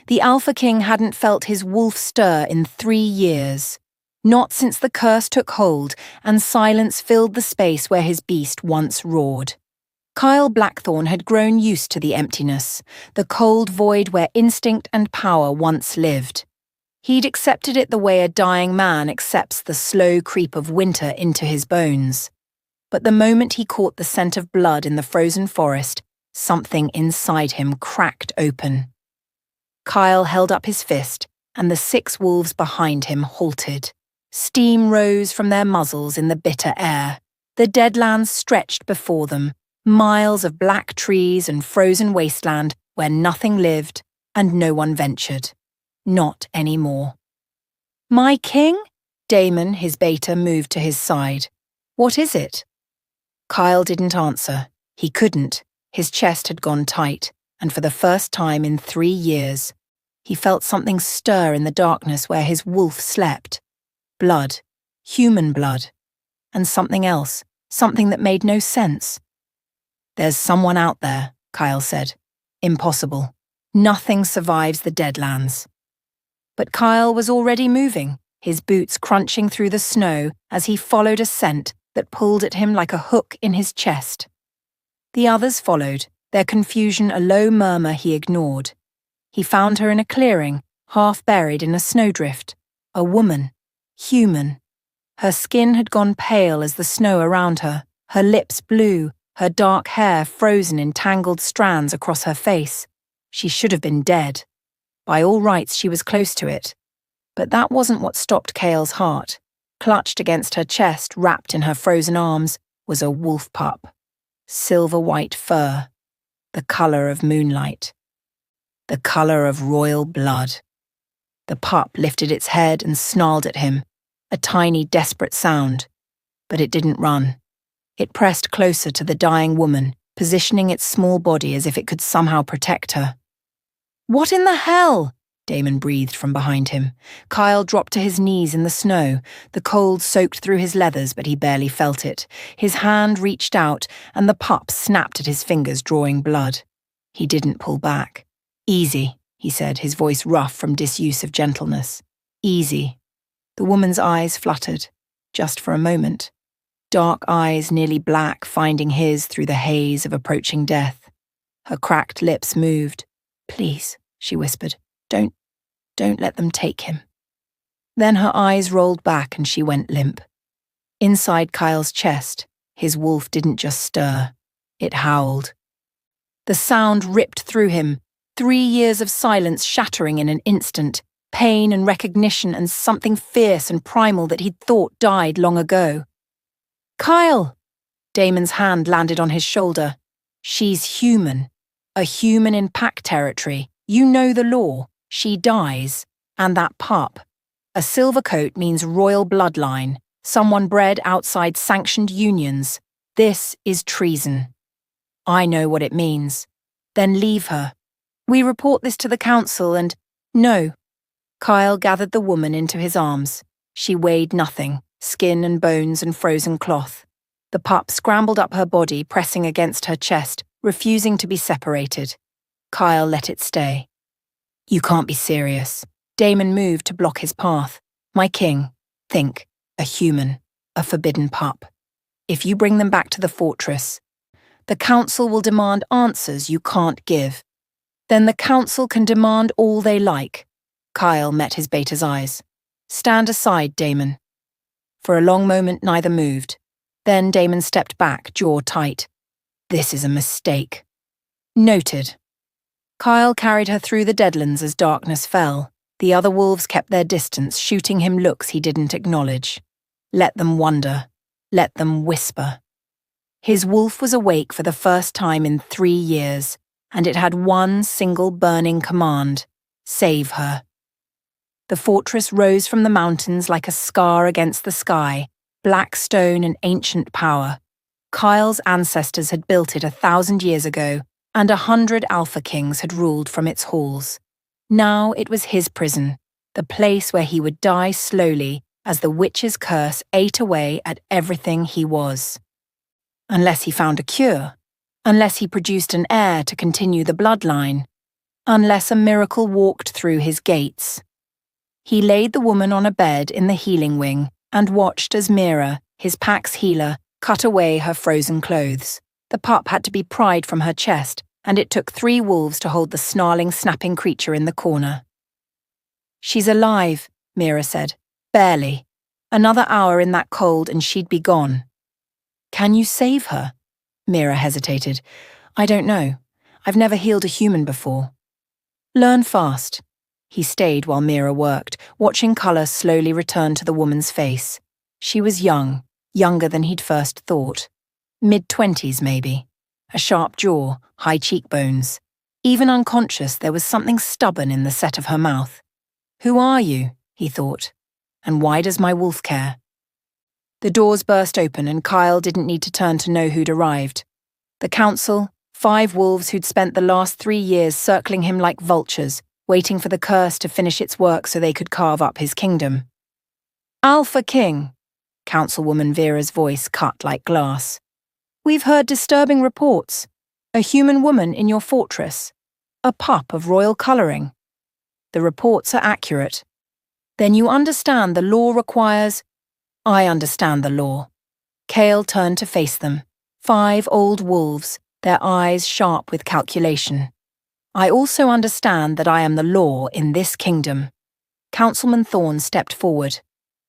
The Alpha King hadn't felt his wolf stir in 3 years. Not since the curse took hold and silence filled the space where his beast once roared. Kyle Blackthorne had grown used to the emptiness, the cold void where instinct and power once lived. He'd accepted it the way a dying man accepts the slow creep of winter into his bones. But the moment he caught the scent of blood in the frozen forest, something inside him cracked open. Kyle held up his fist, and the 6 wolves behind him halted. Steam rose from their muzzles in the bitter air. The deadlands stretched before them, miles of black trees and frozen wasteland where nothing lived and no one ventured. Not anymore. "My king?" Damon, his beta, moved to his side. "What is it?" Kyle didn't answer. He couldn't. His chest had gone tight, and for the first time in 3 years, he felt something stir in the darkness where his wolf slept. Blood. Human blood. And something else. Something that made no sense. "There's someone out there," Kyle said. "Impossible. Nothing survives the deadlands." But Kyle was already moving, his boots crunching through the snow as he followed a scent that pulled at him like a hook in his chest. The others followed, their confusion a low murmur he ignored. He found her in a clearing, half buried in a snowdrift. A woman. Human. Her skin had gone pale as the snow around her, her lips blue, her dark hair frozen in tangled strands across her face. She should have been dead. By all rights, she was close to it. But that wasn't what stopped Kale's heart. Clutched against her chest, wrapped in her frozen arms, was a wolf pup. Silver-white fur. The colour of moonlight. The colour of royal blood. The pup lifted its head and snarled at him, a tiny, desperate sound. But it didn't run. It pressed closer to the dying woman, positioning its small body as if it could somehow protect her. "What in the hell?" Damon breathed from behind him. Kyle dropped to his knees in the snow. The cold soaked through his leathers, but he barely felt it. His hand reached out, and the pup snapped at his fingers, drawing blood. He didn't pull back. "Easy," he said, his voice rough from disuse of gentleness. "Easy." The woman's eyes fluttered, just for a moment. Dark eyes, nearly black, finding his through the haze of approaching death. Her cracked lips moved. "Please," she whispered, don't let them take him." Then her eyes rolled back and she went limp. Inside Kyle's chest, his wolf didn't just stir. It howled. The sound ripped through him, 3 years of silence shattering in an instant, pain and recognition and something fierce and primal that he'd thought died long ago. "Kyle!" Damon's hand landed on his shoulder. "She's human. A human in pack territory. You know the law. She dies. And that pup. A silver coat means royal bloodline, someone bred outside sanctioned unions. This is treason. I know what it means. Then leave her. We report this to the council and—" "No." Kyle gathered the woman into his arms. She weighed nothing, skin and bones and frozen cloth. The pup scrambled up her body, pressing against her chest, refusing to be separated. Kyle let it stay. "You can't be serious." Damon moved to block his path. "My king, think, a human, a forbidden pup. If you bring them back to the fortress, the council will demand answers you can't give. Then the council can demand all they like." Kyle met his beta's eyes. "Stand aside, Damon." For a long moment, neither moved. Then Damon stepped back, jaw tight. "This is a mistake." "Noted." Kyle carried her through the deadlands as darkness fell. The other wolves kept their distance, shooting him looks he didn't acknowledge. Let them wonder. Let them whisper. His wolf was awake for the first time in 3 years, and it had one single burning command: save her. The fortress rose from the mountains like a scar against the sky, black stone and ancient power. Kyle's ancestors had built it 1,000 years ago, and 100 Alpha Kings had ruled from its halls. Now it was his prison, the place where he would die slowly as the witch's curse ate away at everything he was. Unless he found a cure, unless he produced an heir to continue the bloodline, unless a miracle walked through his gates. He laid the woman on a bed in the healing wing and watched as Mira, his pack's healer, cut away her frozen clothes. The pup had to be pried from her chest, and it took 3 wolves to hold the snarling, snapping creature in the corner. "She's alive," Mira said. "Barely. Another hour in that cold and she'd be gone." "Can you save her?" Mira hesitated. "I don't know. I've never healed a human before." "Learn fast." He stayed while Mira worked, watching colour slowly return to the woman's face. She was young, younger than he'd first thought. Mid-20s, maybe. A sharp jaw, high cheekbones. Even unconscious, there was something stubborn in the set of her mouth. "Who are you?" he thought. "And why does my wolf care?" The doors burst open and Kyle didn't need to turn to know who'd arrived. The council, 5 wolves who'd spent the last 3 years circling him like vultures, waiting for the curse to finish its work so they could carve up his kingdom. "Alpha King," Councilwoman Vera's voice cut like glass. "We've heard disturbing reports. A human woman in your fortress. A pup of royal colouring. The reports are accurate. Then you understand the law requires—" "I understand the law." Cale turned to face them. 5 old wolves, their eyes sharp with calculation. "I also understand that I am the law in this kingdom." Councilman Thorne stepped forward.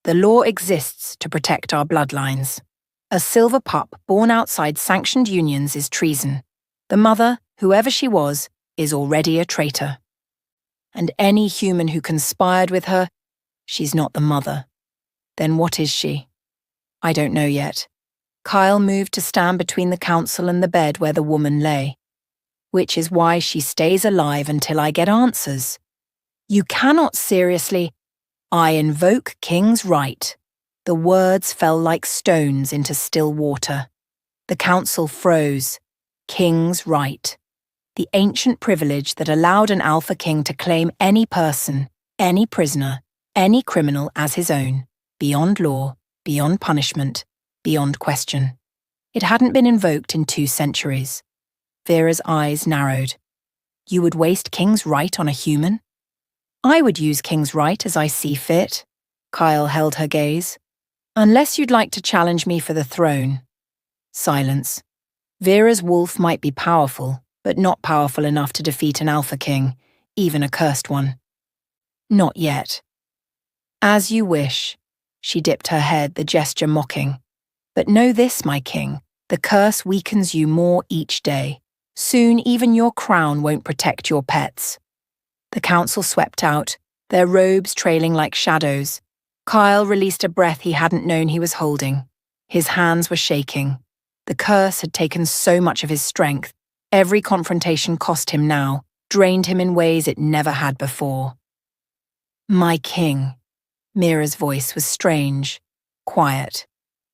"The law exists to protect our bloodlines. A silver pup born outside sanctioned unions is treason. The mother, whoever she was, is already a traitor. And any human who conspired with her, she's not the mother. Then what is she? I don't know yet." Kyle moved to stand between the council and the bed where the woman lay. "Which is why she stays alive until I get answers. You cannot seriously—" "I invoke King's right." The words fell like stones into still water. The council froze. King's right. The ancient privilege that allowed an Alpha King to claim any person, any prisoner, any criminal as his own, beyond law, beyond punishment, beyond question. It hadn't been invoked in 2 centuries. Vera's eyes narrowed. "You would waste King's right on a human?" "I would use King's right as I see fit." Kyle held her gaze. "Unless you'd like to challenge me for the throne." Silence. Vera's wolf might be powerful, but not powerful enough to defeat an Alpha King, even a cursed one. "Not yet." "As you wish." She dipped her head, the gesture mocking. "But know this, my king, the curse weakens you more each day. Soon even your crown won't protect your pets." The council swept out, their robes trailing like shadows. Kyle released a breath he hadn't known he was holding. His hands were shaking. The curse had taken so much of his strength. Every confrontation cost him now, drained him in ways it never had before. "My king." Mira's voice was strange, quiet.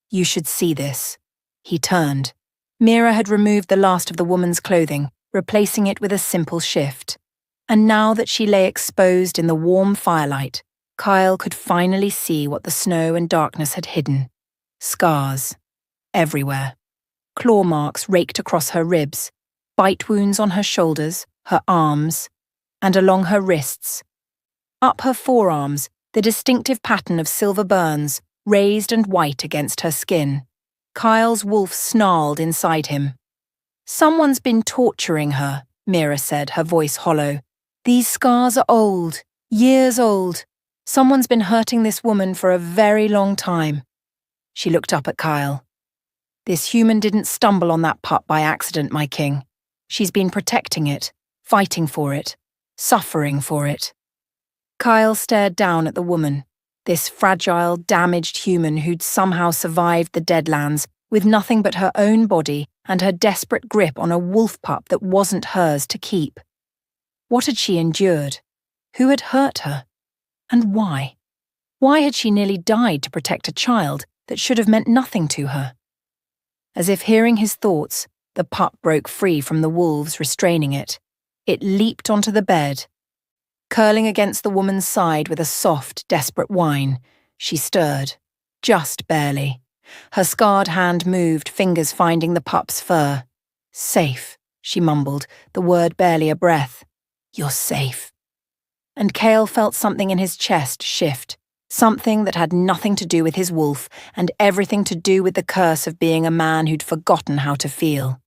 "You should see this." He turned. Mira had removed the last of the woman's clothing, replacing it with a simple shift. And now that she lay exposed in the warm firelight, Kyle could finally see what the snow and darkness had hidden. Scars. Everywhere. Claw marks raked across her ribs, bite wounds on her shoulders, her arms, and along her wrists. Up her forearms, the distinctive pattern of silver burns, raised and white against her skin. Kyle's wolf snarled inside him. "Someone's been torturing her," Mira said, her voice hollow. "These scars are old, years old. Someone's been hurting this woman for a very long time." She looked up at Kyle. "This human didn't stumble on that pup by accident, my king. She's been protecting it, fighting for it, suffering for it." Kyle stared down at the woman, this fragile, damaged human who'd somehow survived the Deadlands with nothing but her own body and her desperate grip on a wolf pup that wasn't hers to keep. What had she endured? Who had hurt her? And why? Why had she nearly died to protect a child that should have meant nothing to her? As if hearing his thoughts, the pup broke free from the wolves restraining it. It leaped onto the bed. Curling against the woman's side with a soft, desperate whine, she stirred, just barely. Her scarred hand moved, fingers finding the pup's fur. "Safe," she mumbled, the word barely a breath. You're safe. And Cale felt something in his chest shift, something that had nothing to do with his wolf and everything to do with the curse of being a man who'd forgotten how to feel.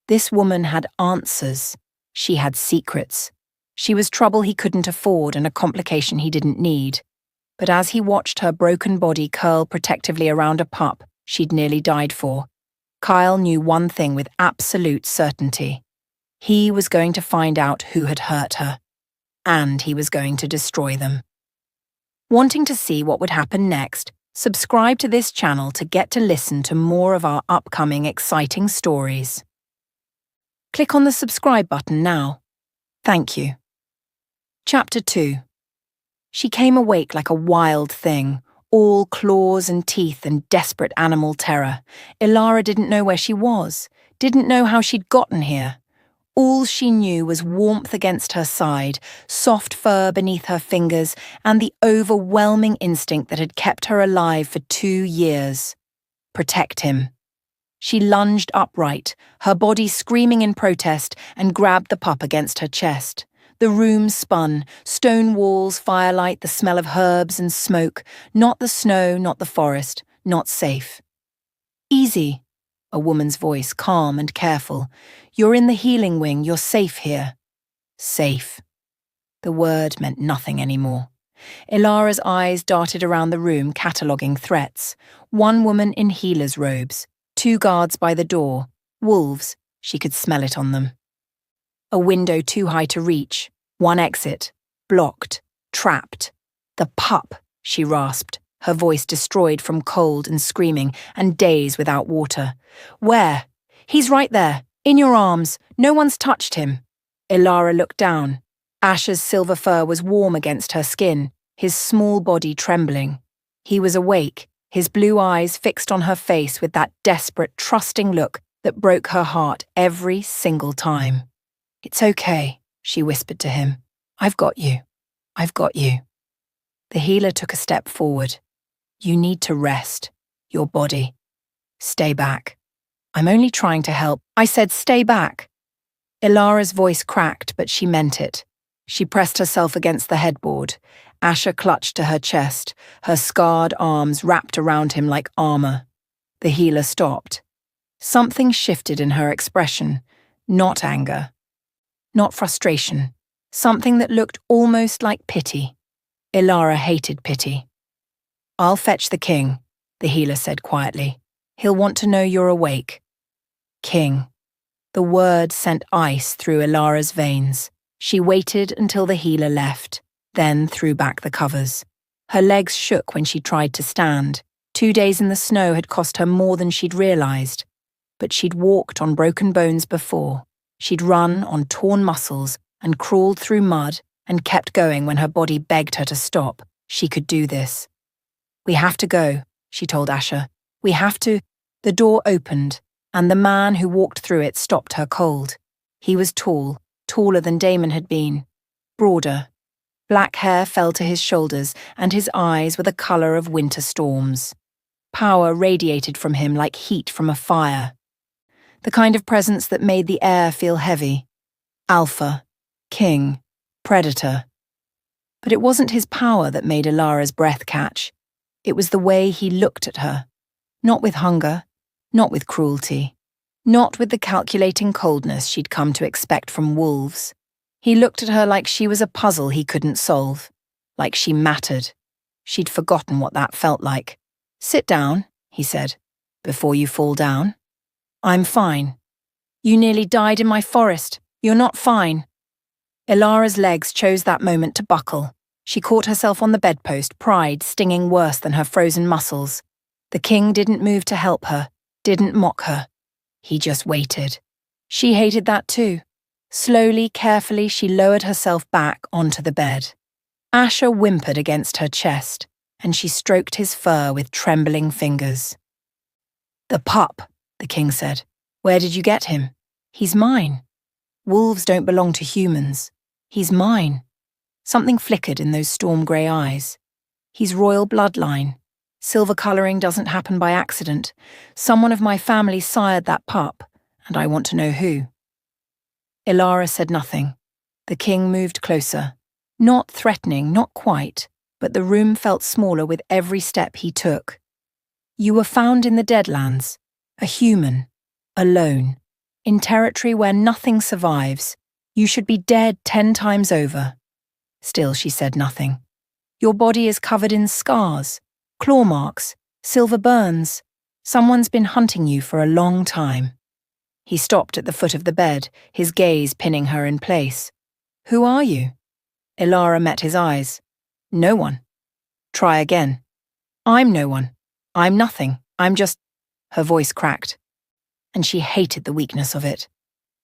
This woman had answers. She had secrets. She was trouble he couldn't afford and a complication he didn't need. But as he watched her broken body curl protectively around a pup she'd nearly died for, Kyle knew one thing with absolute certainty. He was going to find out who had hurt her, and he was going to destroy them. Wanting to see what would happen next, subscribe to this channel to get to listen to more of our upcoming exciting stories. Click on the subscribe button now. Thank you. Chapter 2. She came awake like a wild thing, all claws and teeth and desperate animal terror. Ilara didn't know where she was, didn't know how she'd gotten here. All she knew was warmth against her side, soft fur beneath her fingers, and the overwhelming instinct that had kept her alive for 2 years. Protect him. She lunged upright, her body screaming in protest, and grabbed the pup against her chest. The room spun, stone walls, firelight, the smell of herbs and smoke, not the snow, not the forest, not safe. Easy, a woman's voice, calm and careful. You're in the healing wing, you're safe here. Safe. The word meant nothing anymore. Ilara's eyes darted around the room, cataloguing threats. One woman in healer's robes, 2 guards by the door, wolves, she could smell it on them. A window too high to reach, 1 exit, blocked, trapped. The pup, she rasped, her voice destroyed from cold and screaming and days without water. Where? He's right there, in your arms, no one's touched him. Ilara looked down. Asher's silver fur was warm against her skin, his small body trembling. He was awake, his blue eyes fixed on her face with that desperate, trusting look that broke her heart every single time. It's okay, she whispered to him. I've got you. I've got you. The healer took a step forward. You need to rest. Your body. Stay back. I'm only trying to help. I said stay back. Ilara's voice cracked, but she meant it. She pressed herself against the headboard. Asher clutched to her chest, her scarred arms wrapped around him like armor. The healer stopped. Something shifted in her expression. Not anger. Not frustration. Something that looked almost like pity. Ilara hated pity. I'll fetch the king, the healer said quietly. He'll want to know you're awake. King. The word sent ice through Ilara's veins. She waited until the healer left, then threw back the covers. Her legs shook when she tried to stand. 2 days in the snow had cost her more than she'd realized. But she'd walked on broken bones before. She'd run on torn muscles and crawled through mud and kept going when her body begged her to stop. She could do this. We have to go, she told Asher. We have to. The door opened, and the man who walked through it stopped her cold. He was tall, taller than Damon had been, broader. Black hair fell to his shoulders, and his eyes were the color of winter storms. Power radiated from him like heat from a fire. The kind of presence that made the air feel heavy. Alpha, king, predator. But it wasn't his power that made Ilara's breath catch. It was the way he looked at her. Not with hunger, not with cruelty, not with the calculating coldness she'd come to expect from wolves. He looked at her like she was a puzzle he couldn't solve, like she mattered. She'd forgotten what that felt like. Sit down, he said, before you fall down. I'm fine. You nearly died in my forest. You're not fine. Ilara's legs chose that moment to buckle. She caught herself on the bedpost, pride stinging worse than her frozen muscles. The king didn't move to help her, didn't mock her. He just waited. She hated that too. Slowly, carefully, she lowered herself back onto the bed. Asher whimpered against her chest, and she stroked his fur with trembling fingers. The pup, the king said. Where did you get him? He's mine. Wolves don't belong to humans. He's mine. Something flickered in those storm-grey eyes. He's royal bloodline. Silver colouring doesn't happen by accident. Someone of my family sired that pup, and I want to know who. Ilara said nothing. The king moved closer. Not threatening, not quite, but the room felt smaller with every step he took. You were found in the Deadlands, a human, alone, in territory where nothing survives. You should be dead 10 times over. Still, she said nothing. Your body is covered in scars, claw marks, silver burns. Someone's been hunting you for a long time. He stopped at the foot of the bed, his gaze pinning her in place. Who are you? Ilara met his eyes. No one. Try again. I'm no one. I'm nothing. I'm just... Her voice cracked. And she hated the weakness of it.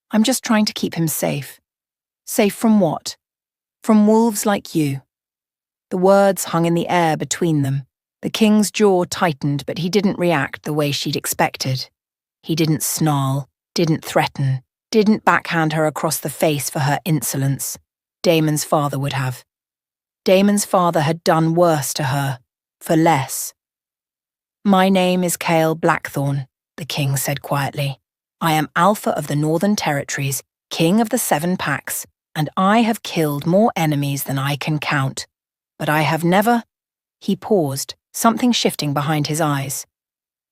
I'm just trying to keep him safe. Safe from what? From wolves like you. The words hung in the air between them. The king's jaw tightened, but he didn't react the way she'd expected. He didn't snarl, didn't threaten, didn't backhand her across the face for her insolence. Damon's father would have. Damon's father had done worse to her, for less. My name is Kael Blackthorn, the king said quietly. I am Alpha of the Northern Territories, king of the 7 Packs, and I have killed more enemies than I can count. But I have never... He paused, something shifting behind his eyes.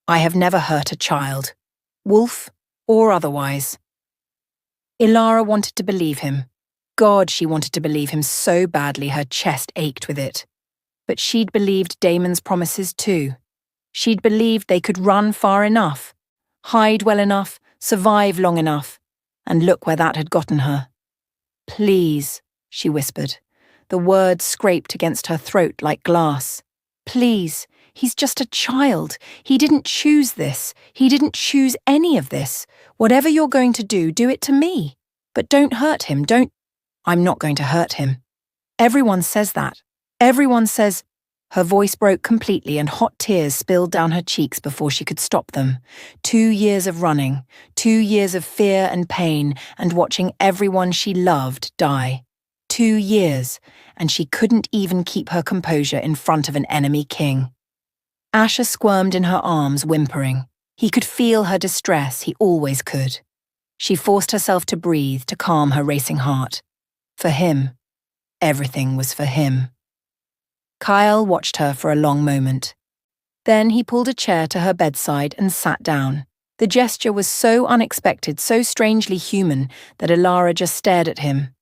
I have never hurt a child, wolf or otherwise. Ilara wanted to believe him. God, she wanted to believe him so badly her chest ached with it. But she'd believed Damon's promises too. She'd believed they could run far enough, hide well enough, survive long enough. And look where that had gotten her. Please, she whispered. The words scraped against her throat like glass. Please, he's just a child. He didn't choose this. He didn't choose any of this. Whatever you're going to do it to me. But don't hurt him, don't... I'm not going to hurt him. Everyone says that. Everyone says... Her voice broke completely and hot tears spilled down her cheeks before she could stop them. 2 years of running, 2 years of fear and pain and watching everyone she loved die. 2 years, and she couldn't even keep her composure in front of an enemy king. Asher squirmed in her arms, whimpering. He could feel her distress, he always could. She forced herself to breathe, to calm her racing heart. For him. Everything was for him. Kael watched her for a long moment. Then he pulled a chair to her bedside and sat down. The gesture was so unexpected, so strangely human, that Ilara just stared at him.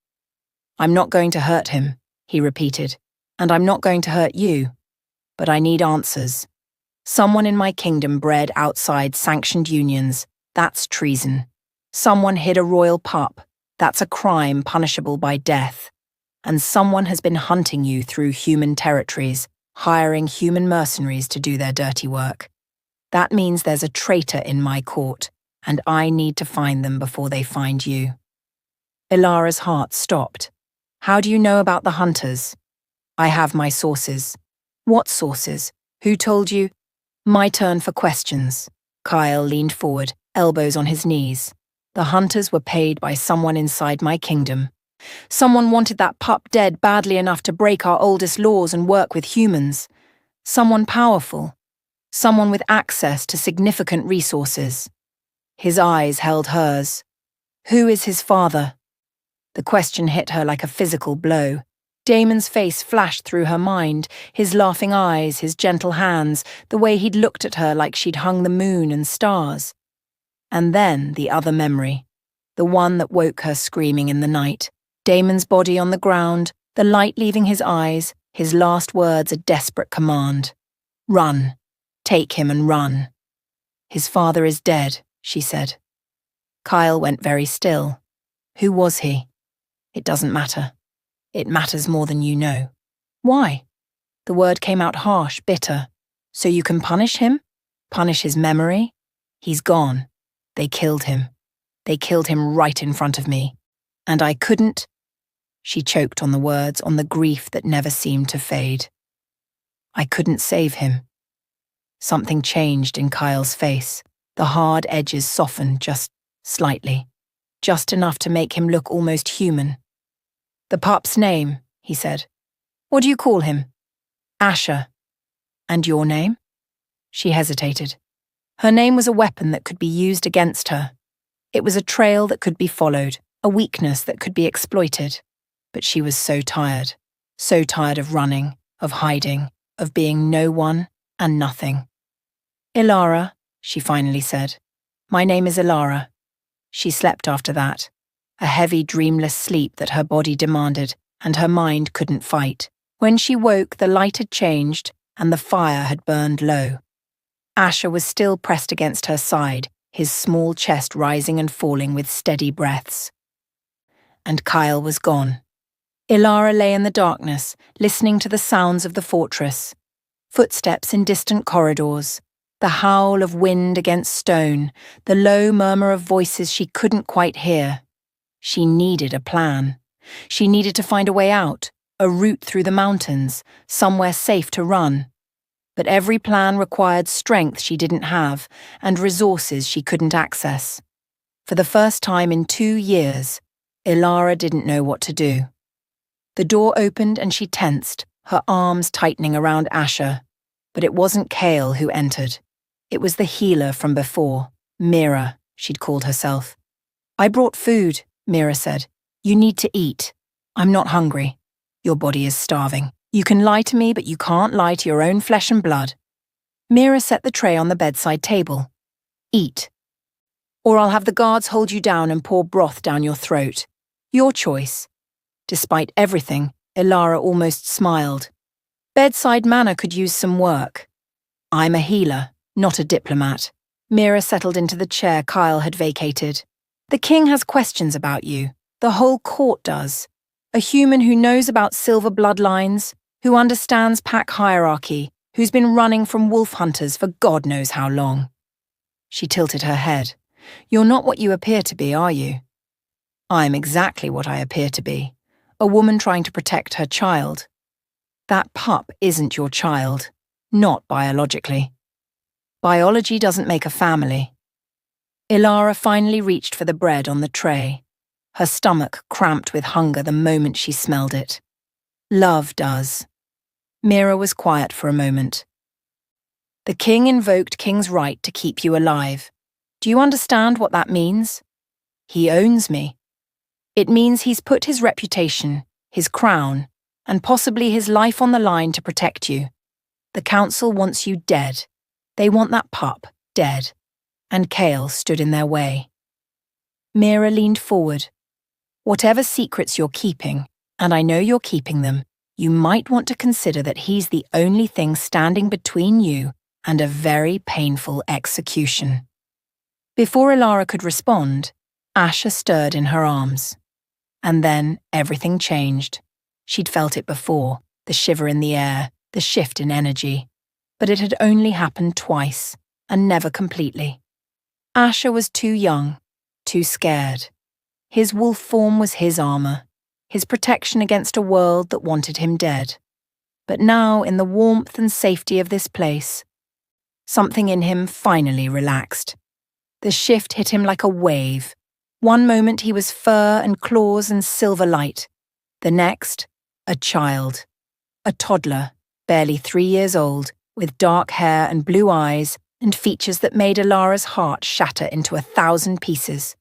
I'm not going to hurt him, he repeated, and I'm not going to hurt you. But I need answers. Someone in my kingdom bred outside sanctioned unions. That's treason. Someone hid a royal pup. That's a crime punishable by death. And someone has been hunting you through human territories, hiring human mercenaries to do their dirty work. That means there's a traitor in my court, and I need to find them before they find you. Ilara's heart stopped. How do you know about the hunters? I have my sources. What sources? Who told you? My turn for questions. Kael leaned forward, elbows on his knees. The hunters were paid by someone inside my kingdom. Someone wanted that pup dead badly enough to break our oldest laws and work with humans. Someone powerful. Someone with access to significant resources. His eyes held hers. Who is his father? The question hit her like a physical blow. Damon's face flashed through her mind, his laughing eyes, his gentle hands, the way he'd looked at her like she'd hung the moon and stars. And then the other memory, the one that woke her screaming in the night. Damon's body on the ground, the light leaving his eyes, his last words a desperate command. Run. Take him and run. His father is dead, she said. Kael went very still. Who was he? It doesn't matter. It matters more than you know. Why? The word came out harsh, bitter. So you can punish him? Punish his memory? He's gone. They killed him. They killed him right in front of me. And I couldn't... She choked on the words, on the grief that never seemed to fade. I couldn't save him. Something changed in Kael's face. The hard edges softened just slightly, just enough to make him look almost human. The pup's name, he said. What do you call him? Asher. And your name? She hesitated. Her name was a weapon that could be used against her. It was a trail that could be followed, a weakness that could be exploited. but she was so tired of running, of hiding, of being no one and nothing. "Ilara," she finally said. "My name is Ilara." She slept after that, a heavy, dreamless sleep that her body demanded and her mind couldn't fight. When she woke, the light had changed and the fire had burned low. Asher was still pressed against her side, his small chest rising and falling with steady breaths. And Kyle was gone. Ilara lay in the darkness, listening to the sounds of the fortress. Footsteps in distant corridors, the howl of wind against stone, the low murmur of voices she couldn't quite hear. She needed a plan. She needed to find a way out, a route through the mountains, somewhere safe to run. But every plan required strength she didn't have and resources she couldn't access. For the first time in 2 years, Ilara didn't know what to do. The door opened and she tensed, her arms tightening around Asher. But it wasn't Kale who entered. It was the healer from before, Mira, she'd called herself. "I brought food," Mira said. "You need to eat. I'm not hungry. Your body is starving. You can lie to me, but you can't lie to your own flesh and blood." Mira set the tray on the bedside table. "Eat. Or I'll have the guards hold you down and pour broth down your throat. Your choice." Despite everything, Ilara almost smiled. Bedside manner could use some work. "I'm a healer, not a diplomat." Mira settled into the chair Kyle had vacated. "The king has questions about you. The whole court does. A human who knows about silver bloodlines, who understands pack hierarchy, who's been running from wolf hunters for God knows how long." She tilted her head. "You're not what you appear to be, are you?" "I'm exactly what I appear to be. A woman trying to protect her child. That pup isn't your child. Not biologically. Biology doesn't make a family." Ilara finally reached for the bread on the tray. Her stomach cramped with hunger the moment she smelled it. "Love does." Mira was quiet for a moment. "The king invoked king's right to keep you alive. Do you understand what that means? He owns me. It means he's put his reputation, his crown, and possibly his life on the line to protect you. The council wants you dead. They want that pup dead." And Kale stood in their way. Mira leaned forward. "Whatever secrets you're keeping, and I know you're keeping them, you might want to consider that he's the only thing standing between you and a very painful execution." Before Ilara could respond, Asher stirred in her arms. And then everything changed. She'd felt it before, the shiver in the air, the shift in energy. But it had only happened twice, and never completely. Asher was too young, too scared. His wolf form was his armor, his protection against a world that wanted him dead. But now, in the warmth and safety of this place, something in him finally relaxed. The shift hit him like a wave. One moment he was fur and claws and silver light. The next, a child. A toddler, barely 3 years old, with dark hair and blue eyes and features that made Ilara's heart shatter into 1,000 pieces.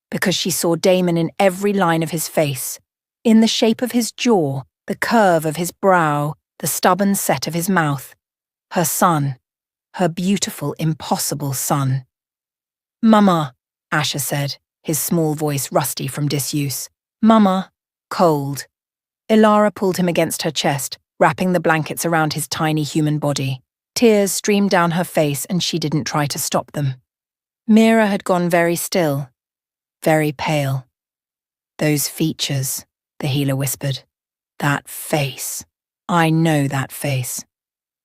Because she saw Damon in every line of his face, in the shape of his jaw, the curve of his brow, the stubborn set of his mouth. Her son. Her beautiful, impossible son. "Mama," Asher said, his small voice rusty from disuse. "Mama." Cold. Ilara pulled him against her chest, wrapping the blankets around his tiny human body. Tears streamed down her face and she didn't try to stop them. Mira had gone very still, very pale. "Those features," the healer whispered. "That face. I know that face."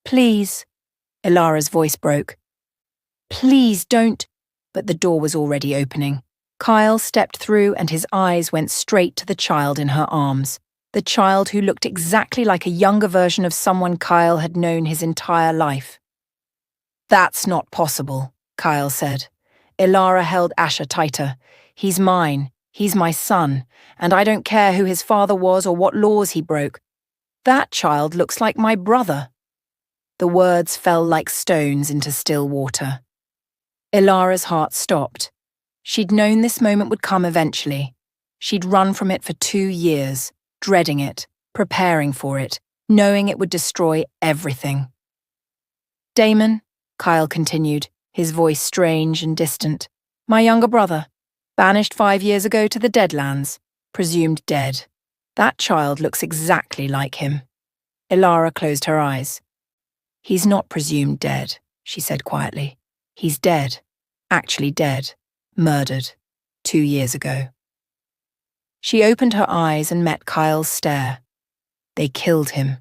"Please." Ilara's voice broke. "Please don't." But the door was already opening. Kyle stepped through and his eyes went straight to the child in her arms. The child who looked exactly like a younger version of someone Kyle had known his entire life. "That's not possible," Kyle said. Ilara held Asher tighter. "He's mine. He's my son. And I don't care who his father was or what laws he broke. That child looks like my brother." The words fell like stones into still water. Ilara's heart stopped. She'd known this moment would come eventually. She'd run from it for 2 years, dreading it, preparing for it, knowing it would destroy everything. Damon, Kyle continued, his voice strange and distant. My younger brother, banished 5 years ago to the Deadlands, presumed dead. That child looks exactly like him. Ilara closed her eyes. He's not presumed dead, she said quietly. He's dead, actually dead, murdered, 2 years ago. She opened her eyes and met Kyle's stare. They killed him.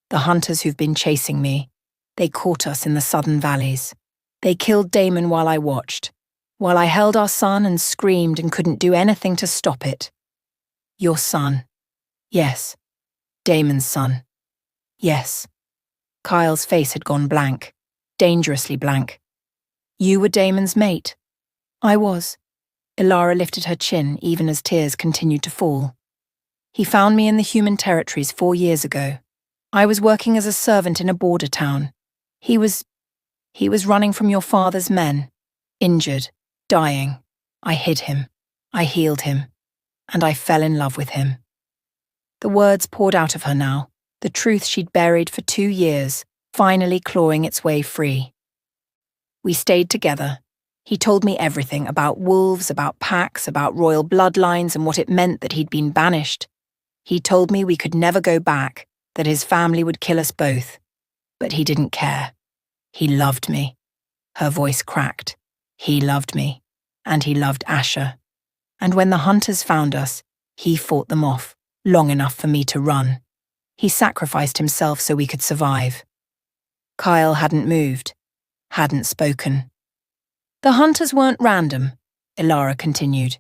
The hunters who've been chasing me. They caught us in the southern valleys. They killed Damon while I watched, while I held our son and screamed and couldn't do anything to stop it. Your son. Yes. Damon's son. Yes. Kyle's face had gone blank, dangerously blank. You were Damon's mate. I was. Ilara lifted her chin even as tears continued to fall. He found me in the human territories 4 years ago. I was working as a servant in a border town. He was running from your father's men, injured, dying. I hid him. I healed him. And I fell in love with him. The words poured out of her now, the truth she'd buried for 2 years, finally clawing its way free. We stayed together. He told me everything about wolves, about packs, about royal bloodlines and what it meant that he'd been banished. He told me we could never go back, that his family would kill us both. But he didn't care. He loved me. Her voice cracked. He loved me. And he loved Asher. And when the hunters found us, he fought them off, long enough for me to run. He sacrificed himself so we could survive. Kyle hadn't moved, hadn't spoken. The hunters weren't random, Ilara continued.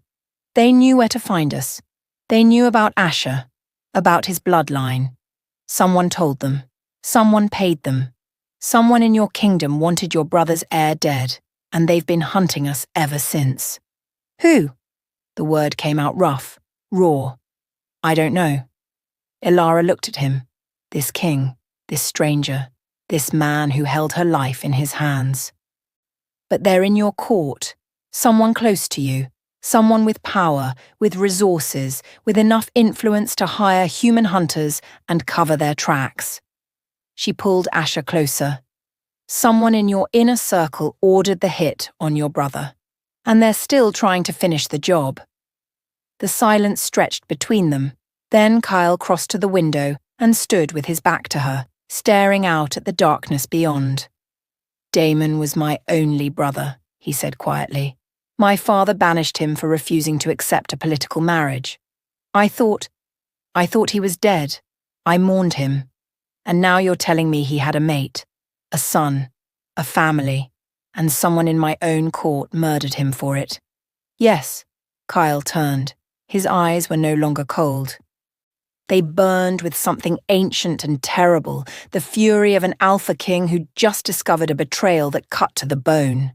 They knew where to find us. They knew about Asher, about his bloodline. Someone told them. Someone paid them. Someone in your kingdom wanted your brother's heir dead, and they've been hunting us ever since. Who? The word came out rough, raw. I don't know. Ilara looked at him. This king, this stranger, this man who held her life in his hands. But they're in your court, someone close to you, someone with power, with resources, with enough influence to hire human hunters and cover their tracks. She pulled Asher closer. Someone in your inner circle ordered the hit on your brother, and they're still trying to finish the job. The silence stretched between them. Then Kyle crossed to the window and stood with his back to her, staring out at the darkness beyond. Damon was my only brother, he said quietly. My father banished him for refusing to accept a political marriage. I thought he was dead. I mourned him. And now you're telling me he had a mate, a son, a family, and someone in my own court murdered him for it. Yes, Kyle turned. His eyes were no longer cold. They burned with something ancient and terrible, the fury of an alpha king who'd just discovered a betrayal that cut to the bone.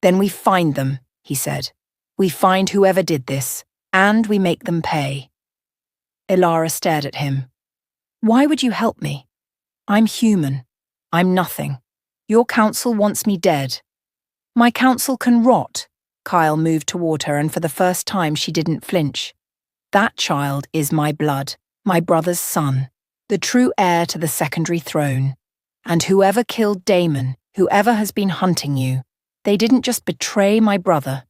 Then we find them, he said. We find whoever did this, and we make them pay. Ilara stared at him. Why would you help me? I'm human. I'm nothing. Your council wants me dead. My council can rot. Kyle moved toward her, and for the first time she didn't flinch. That child is my blood, my brother's son, the true heir to the secondary throne. And whoever killed Damon, whoever has been hunting you, they didn't just betray my brother,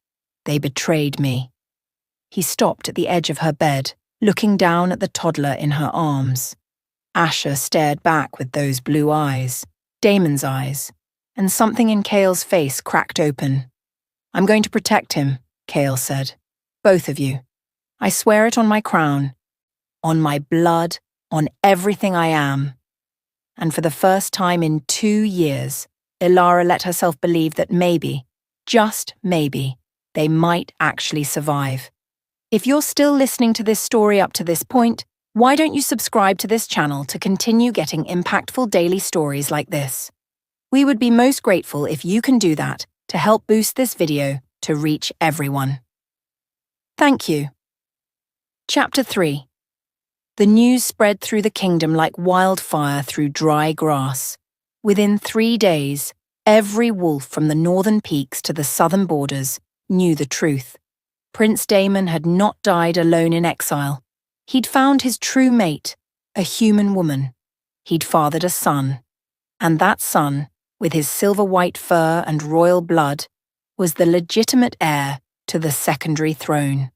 they betrayed me. He stopped at the edge of her bed, looking down at the toddler in her arms. Asher stared back with those blue eyes, Damon's eyes, and something in Kale's face cracked open. I'm going to protect him, Kale said. Both of you. I swear it on my crown, on my blood, on everything I am. And for the first time in 2 years, Ilara let herself believe that maybe, just maybe, they might actually survive. If you're still listening to this story up to this point, why don't you subscribe to this channel to continue getting impactful daily stories like this? We would be most grateful if you can do that to help boost this video to reach everyone. Thank you. Chapter 3. The news spread through the kingdom like wildfire through dry grass. Within 3 days, every wolf from the northern peaks to the southern borders knew the truth. Prince Damon had not died alone in exile. He'd found his true mate, a human woman. He'd fathered a son. And that son, with his silver-white fur and royal blood, was the legitimate heir to the secondary throne.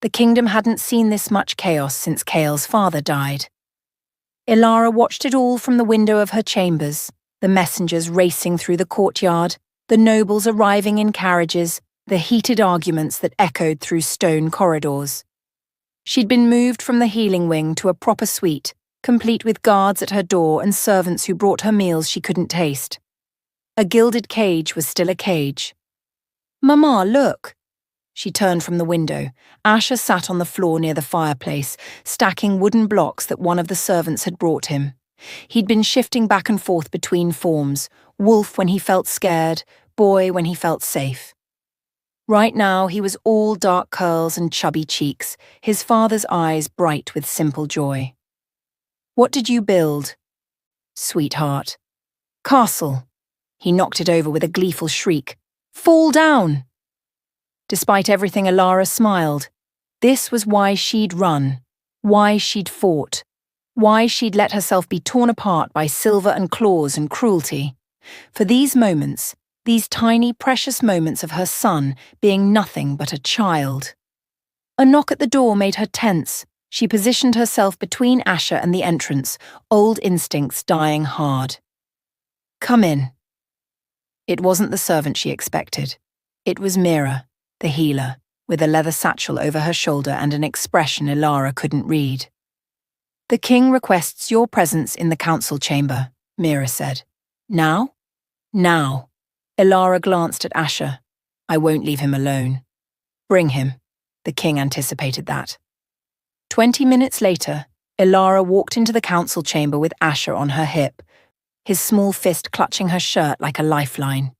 The kingdom hadn't seen this much chaos since Kael's father died. Ilara watched it all from the window of her chambers, the messengers racing through the courtyard, the nobles arriving in carriages, the heated arguments that echoed through stone corridors. She'd been moved from the healing wing to a proper suite, complete with guards at her door and servants who brought her meals she couldn't taste. A gilded cage was still a cage. "Mama, look!" She turned from the window. Asher sat on the floor near the fireplace, stacking wooden blocks that one of the servants had brought him. He'd been shifting back and forth between forms, wolf when he felt scared, boy when he felt safe. Right now he was all dark curls and chubby cheeks, his father's eyes bright with simple joy. "What did you build?" "Sweetheart." "Castle." He knocked it over with a gleeful shriek. "Fall down!" Despite everything, Ilara smiled. This was why she'd run, why she'd fought, why she'd let herself be torn apart by silver and claws and cruelty. For these moments, these tiny, precious moments of her son being nothing but a child. A knock at the door made her tense. She positioned herself between Asher and the entrance, old instincts dying hard. "Come in." It wasn't the servant she expected. It was Mira, the healer, with a leather satchel over her shoulder and an expression Ilara couldn't read. "The king requests your presence in the council chamber," Mira said. "Now?" "Now." Ilara glanced at Asher. "I won't leave him alone." "Bring him." The king anticipated that. 20 minutes later, Ilara walked into the council chamber with Asher on her hip, his small fist clutching her shirt like a lifeline.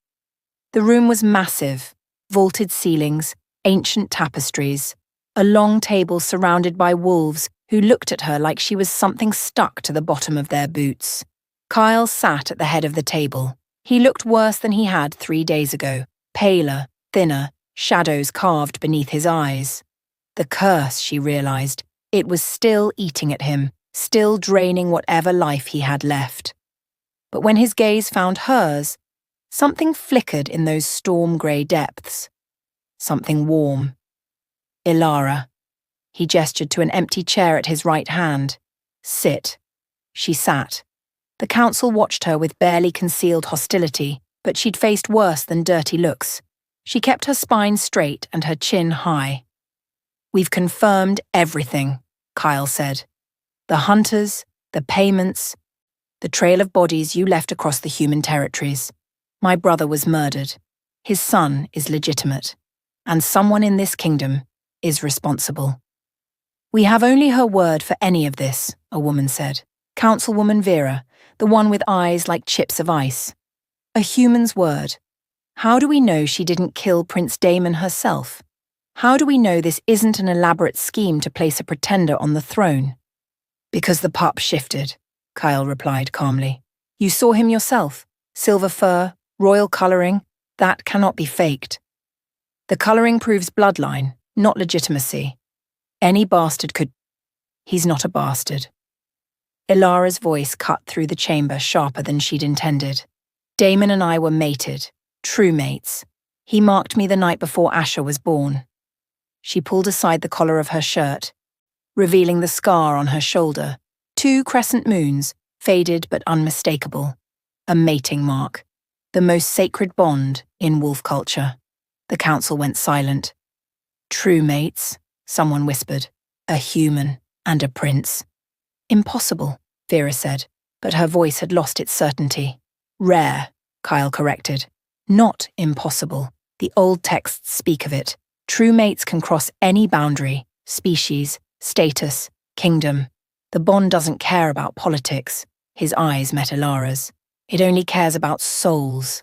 The room was massive, vaulted ceilings, ancient tapestries, a long table surrounded by wolves who looked at her like she was something stuck to the bottom of their boots. Kyle sat at the head of the table. He looked worse than he had 3 days ago, paler, thinner, shadows carved beneath his eyes. The curse, she realized, it was still eating at him, still draining whatever life he had left. But when his gaze found hers, something flickered in those storm-grey depths. Something warm. "Ilara." He gestured to an empty chair at his right hand. "Sit." She sat. The council watched her with barely concealed hostility, but she'd faced worse than dirty looks. She kept her spine straight and her chin high. "We've confirmed everything," Kyle said. "The hunters, the payments, the trail of bodies you left across the human territories. My brother was murdered. His son is legitimate. And someone in this kingdom is responsible." "We have only her word for any of this," a woman said. Councilwoman Vera, the one with eyes like chips of ice. "A human's word. How do we know she didn't kill Prince Daemon herself? How do we know this isn't an elaborate scheme to place a pretender on the throne?" "Because the pup shifted," Kyle replied calmly. "You saw him yourself. Silver fur, royal colouring, that cannot be faked. The colouring proves bloodline, not legitimacy. Any bastard could—" "He's not a bastard." Ilara's voice cut through the chamber sharper than she'd intended. "Daemon and I were mated, true mates. He marked me the night before Asher was born." She pulled aside the collar of her shirt, revealing the scar on her shoulder. 2 crescent moons, faded but unmistakable. A mating mark. The most sacred bond in wolf culture. The council went silent. "True mates," someone whispered. "A human and a prince." "Impossible," Vera said, but her voice had lost its certainty. "Rare," Kyle corrected. "Not impossible. The old texts speak of it. True mates can cross any boundary, species, status, kingdom. The bond doesn't care about politics." His eyes met Ilara's. "It only cares about souls."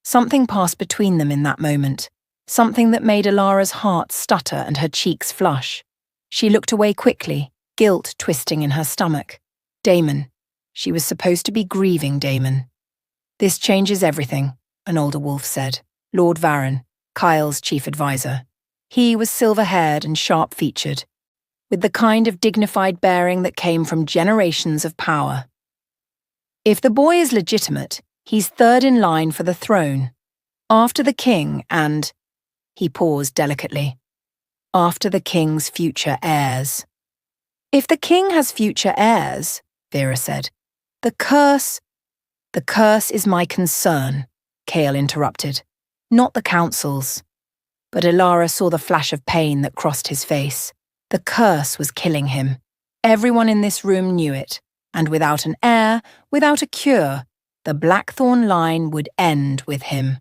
Something passed between them in that moment, something that made Ilara's heart stutter and her cheeks flush. She looked away quickly, guilt twisting in her stomach. Daemon. She was supposed to be grieving Daemon. "This changes everything," an older wolf said. Lord Varron, Kyle's chief advisor. He was silver-haired and sharp-featured. with the kind of dignified bearing that came from generations of power. If the boy is legitimate, he's third in line for the throne, after the king and, he paused delicately, after the king's future heirs. If the king has future heirs, Vera said, the curse is my concern, Cale interrupted, not the council's. But Ilara saw the flash of pain that crossed his face. The curse was killing him. Everyone in this room knew it, and without an heir, without a cure, the Blackthorn line would end with him.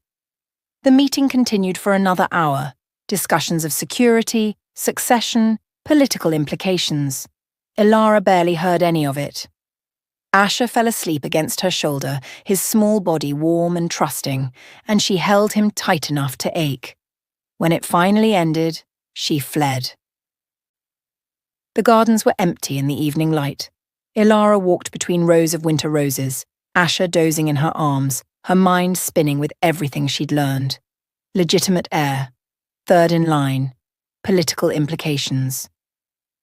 The meeting continued for another hour, discussions of security, succession, political implications. Ilara barely heard any of it. Asher fell asleep against her shoulder, his small body warm and trusting, and she held him tight enough to ache. When it finally ended, she fled. The gardens were empty in the evening light. Ilara walked between rows of winter roses, Asher dozing in her arms, her mind spinning with everything she'd learned. Legitimate heir, third in line, political implications.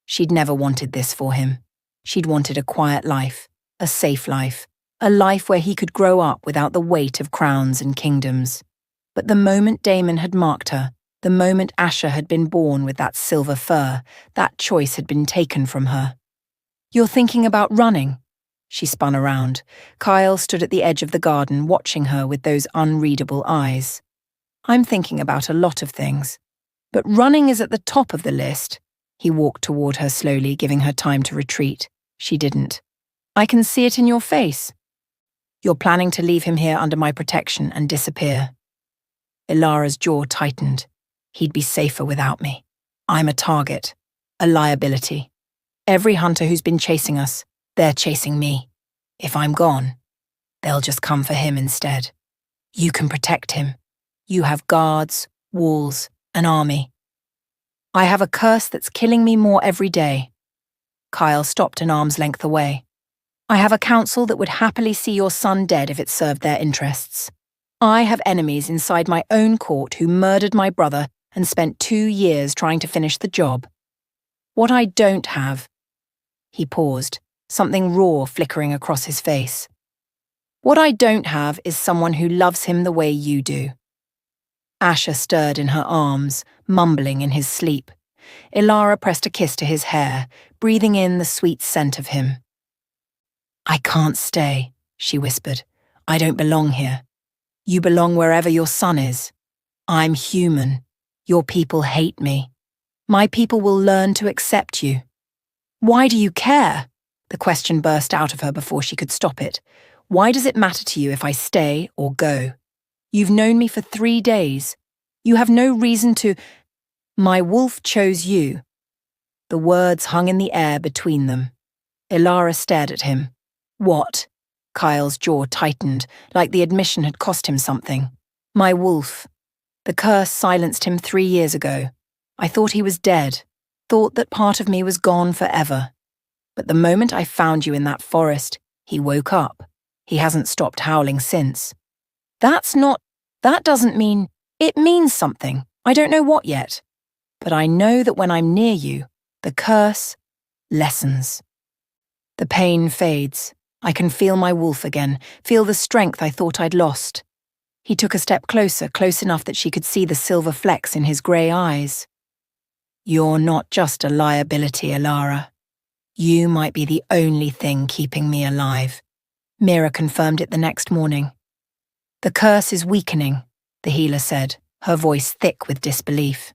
She'd never wanted this for him. She'd wanted a quiet life, a safe life, a life where he could grow up without the weight of crowns and kingdoms. But the moment Damon had marked her, the moment Asher had been born with that silver fur, that choice had been taken from her. "You're thinking about running?" She spun around. Kyle stood at the edge of the garden, watching her with those unreadable eyes. "I'm thinking about a lot of things. But running is at the top of the list." He walked toward her slowly, giving her time to retreat. She didn't. "I can see it in your face. You're planning to leave him here under my protection and disappear." Ilara's jaw tightened. He'd be safer without me. I'm a target, a liability. Every hunter who's been chasing us, they're chasing me. If I'm gone, they'll just come for him instead. You can protect him. You have guards, walls, an army. I have a curse that's killing me more every day. Kyle stopped an arm's length away. I have a council that would happily see your son dead if it served their interests. I have enemies inside my own court who murdered my brother and spent 2 years trying to finish the job. What I don't have..." He paused, something raw flickering across his face. "What I don't have is someone who loves him the way you do." Asher stirred in her arms, mumbling in his sleep. Ilara pressed a kiss to his hair, breathing in the sweet scent of him. "I can't stay," she whispered. "I don't belong here. You belong wherever your son is. I'm human. Your people hate me. My people will learn to accept you." "Why do you care?" The question burst out of her before she could stop it. "Why does it matter to you if I stay or go? You've known me for 3 days. You have no reason to..." "My wolf chose you." The words hung in the air between them. Ilara stared at him. "What?" Kyle's jaw tightened, like the admission had cost him something. "My wolf. The curse silenced him 3 years ago. I thought he was dead, thought that part of me was gone forever. But the moment I found you in that forest, he woke up. He hasn't stopped howling since." That doesn't mean..." "It means something. I don't know what yet. But I know that when I'm near you, the curse lessens. The pain fades. I can feel my wolf again, feel the strength I thought I'd lost." He took a step closer, close enough that she could see the silver flecks in his grey eyes. "You're not just a liability, Ilara. You might be the only thing keeping me alive." Mira confirmed it the next morning. "The curse is weakening," the healer said, her voice thick with disbelief.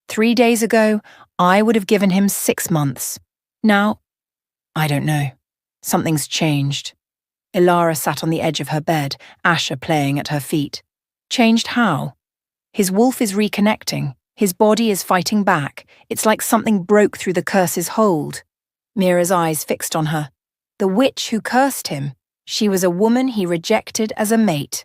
3 days ago, I would have given him 6 months. Now, I don't know. Something's changed." Ilara sat on the edge of her bed, Asher playing at her feet. "Changed how?" "His wolf is reconnecting. His body is fighting back. It's like something broke through the curse's hold." Mira's eyes fixed on her. The witch who cursed him. She was a woman he rejected as a mate.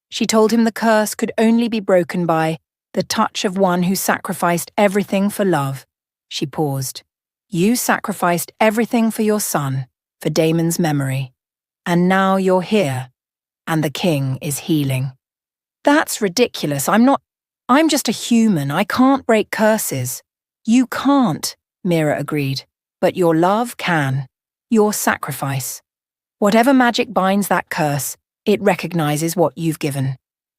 She told him the curse could only be broken by the touch of one who sacrificed everything for love. She paused. "You sacrificed everything for your son, for Damon's memory. And now you're here, and the king is healing." "That's ridiculous. I'm just a human. I can't break curses." "You can't," Mira agreed. But your love can. Your sacrifice. Whatever magic binds that curse, it recognizes what you've given.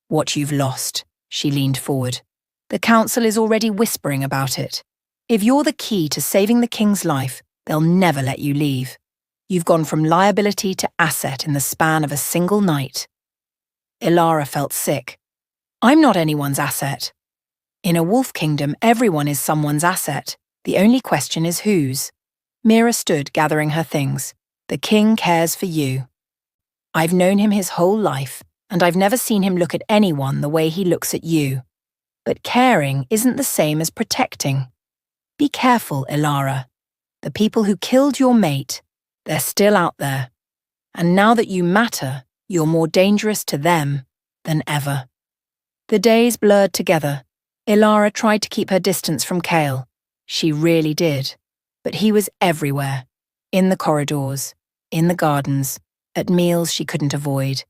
What you've lost. She leaned forward. The council is already whispering about it. If you're the key to saving the king's life, they'll never let you leave. You've gone from liability to asset in the span of a single night. Ilara felt sick. I'm not anyone's asset. In a wolf kingdom, everyone is someone's asset. The only question is whose. Mira stood gathering her things. The king cares for you. I've known him his whole life, and I've never seen him look at anyone the way he looks at you. But caring isn't the same as protecting. Be careful, Ilara. The people who killed your mate, they're still out there. And now that you matter, you're more dangerous to them than ever. The days blurred together. Ilara tried to keep her distance from Kale. She really did. But he was everywhere. In the corridors, in the gardens, at meals she couldn't avoid.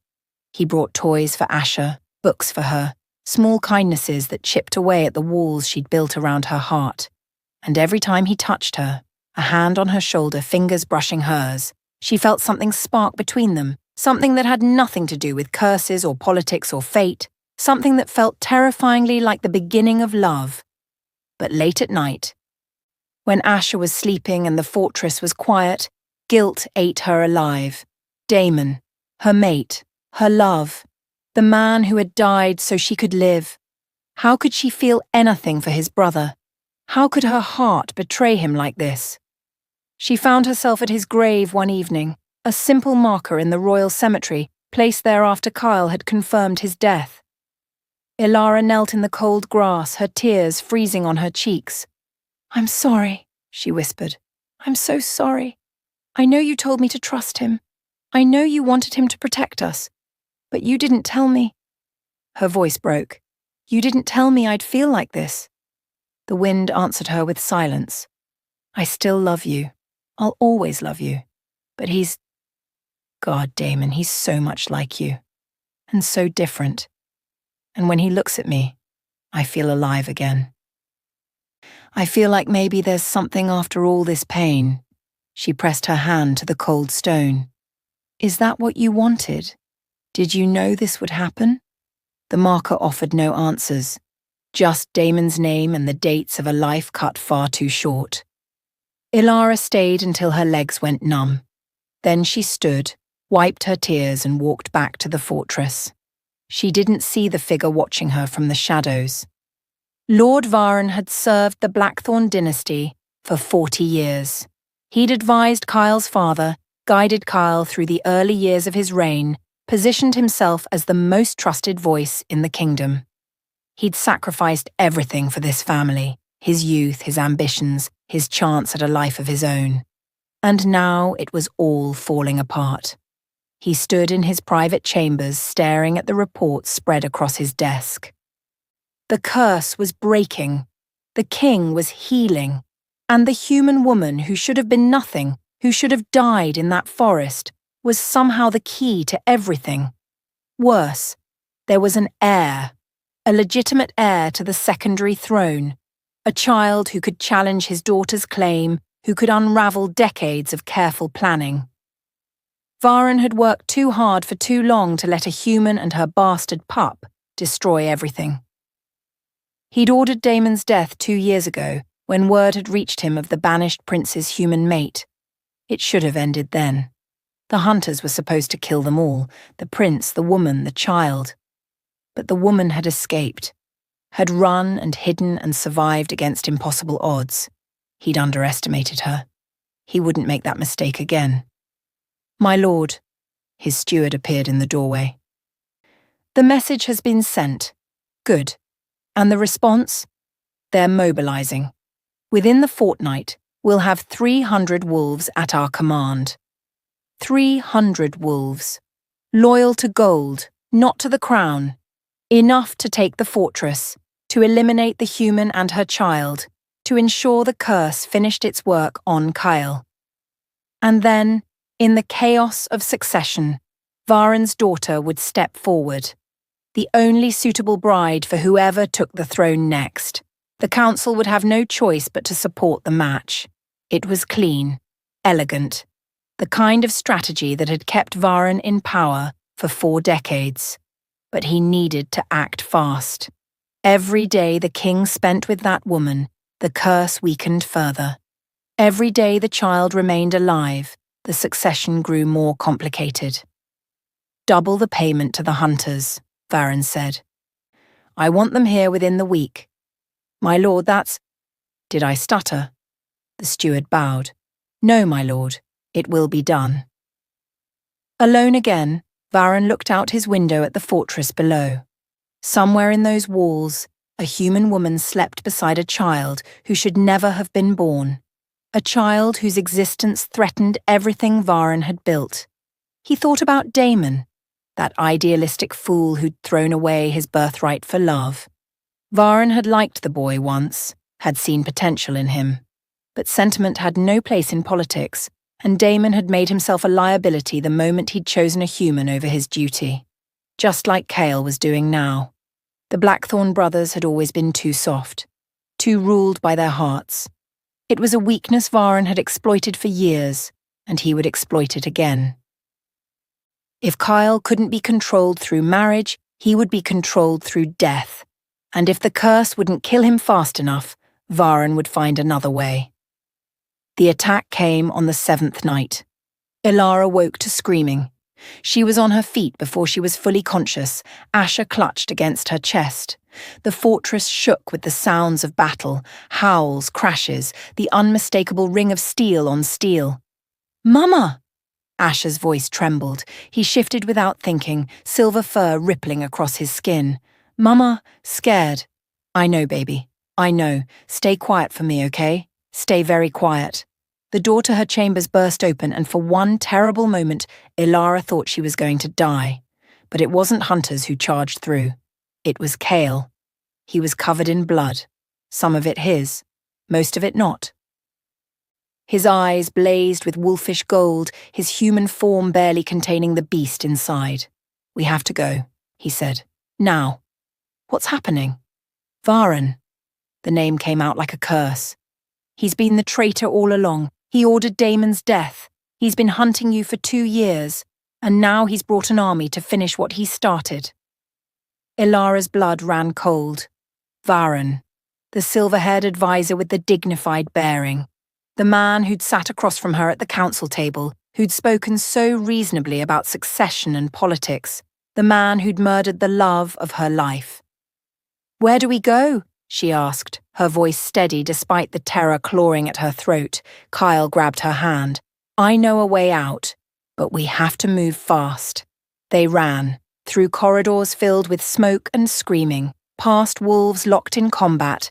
He brought toys for Asha, books for her, small kindnesses that chipped away at the walls she'd built around her heart. And every time he touched her, a hand on her shoulder, fingers brushing hers, she felt something spark between them, something that had nothing to do with curses or politics or fate, something that felt terrifyingly like the beginning of love. But late at night, when Asha was sleeping and the fortress was quiet, guilt ate her alive. Damon, her mate, her love, the man who had died so she could live. How could she feel anything for his brother? How could her heart betray him like this? She found herself at his grave one evening, a simple marker in the royal cemetery, placed there after Kyle had confirmed his death. Ilara knelt in the cold grass, her tears freezing on her cheeks. I'm sorry, she whispered. I'm so sorry. I know you told me to trust him. I know you wanted him to protect us. But you didn't tell me. Her voice broke. You didn't tell me I'd feel like this. The wind answered her with silence. I still love you. I'll always love you. But God, Damon, he's so much like you. And so different. And when he looks at me, I feel alive again. I feel like maybe there's something after all this pain. She pressed her hand to the cold stone. Is that what you wanted? Did you know this would happen? The marker offered no answers, just Damon's name and the dates of a life cut far too short. Ilara stayed until her legs went numb. Then she stood, wiped her tears and walked back to the fortress. She didn't see the figure watching her from the shadows. Lord Varen had served the Blackthorn dynasty for 40 years. He'd advised Kyle's father, guided Kyle through the early years of his reign, positioned himself as the most trusted voice in the kingdom. He'd sacrificed everything for this family, his youth, his ambitions, his chance at a life of his own. And now it was all falling apart. He stood in his private chambers staring at the reports spread across his desk. The curse was breaking. The king was healing. And the human woman who should have been nothing, who should have died in that forest, was somehow the key to everything. Worse, there was an heir, a legitimate heir to the secondary throne, a child who could challenge his daughter's claim, who could unravel decades of careful planning. Varen had worked too hard for too long to let a human and her bastard pup destroy everything. He'd ordered Damon's death 2 years ago, when word had reached him of the banished prince's human mate. It should have ended then. The hunters were supposed to kill them all, the prince, the woman, the child. But the woman had escaped, had run and hidden and survived against impossible odds. He'd underestimated her. He wouldn't make that mistake again. My lord, his steward appeared in the doorway. The message has been sent. Good. And the response? They're mobilizing. Within the fortnight, we'll have 300 wolves at our command. 300 wolves. Loyal to gold, not to the crown. Enough to take the fortress, to eliminate the human and her child, to ensure the curse finished its work on Kyle. And then, in the chaos of succession, Varen's daughter would step forward, the only suitable bride for whoever took the throne next. The council would have no choice but to support the match. It was clean, elegant, the kind of strategy that had kept Varan in power for 4 decades. But he needed to act fast. Every day the king spent with that woman, the curse weakened further. Every day the child remained alive, the succession grew more complicated. "Double the payment to the hunters," Varan said. "I want them here within the week." "My lord, that's—" Did I stutter? The steward bowed. "No, my lord, it will be done." Alone again, Varan looked out his window at the fortress below. Somewhere in those walls, a human woman slept beside a child who should never have been born. A child whose existence threatened everything Varan had built. He thought about Damon, that idealistic fool who'd thrown away his birthright for love. Varan had liked the boy once, had seen potential in him. But sentiment had no place in politics, and Damon had made himself a liability the moment he'd chosen a human over his duty. Just like Cale was doing now. The Blackthorn brothers had always been too soft, too ruled by their hearts. It was a weakness Varan had exploited for years, and he would exploit it again. If Kyle couldn't be controlled through marriage, he would be controlled through death. And if the curse wouldn't kill him fast enough, Varan would find another way. The attack came on the 7th night. Ilara woke to screaming. She was on her feet before she was fully conscious, Asher clutched against her chest. The fortress shook with the sounds of battle, howls, crashes, the unmistakable ring of steel on steel. "Mama!" Asher's voice trembled. He shifted without thinking, silver fur rippling across his skin. "Mama, scared." "I know, baby. I know. Stay quiet for me, okay? Stay very quiet." The door to her chambers burst open, and for one terrible moment, Ilara thought she was going to die. But it wasn't hunters who charged through. It was Cale. He was covered in blood. Some of it his, most of it not. His eyes blazed with wolfish gold, his human form barely containing the beast inside. "We have to go," he said. "Now." "What's happening?" "Varan." The name came out like a curse. "He's been the traitor all along. He ordered Damon's death. He's been hunting you for 2 years, and now he's brought an army to finish what he started." Ilara's blood ran cold. Varan, the silver-haired advisor with the dignified bearing. The man who'd sat across from her at the council table, who'd spoken so reasonably about succession and politics. The man who'd murdered the love of her life. "Where do we go?" she asked, her voice steady despite the terror clawing at her throat. Kyle grabbed her hand. "I know a way out, but we have to move fast." They ran, through corridors filled with smoke and screaming, past wolves locked in combat,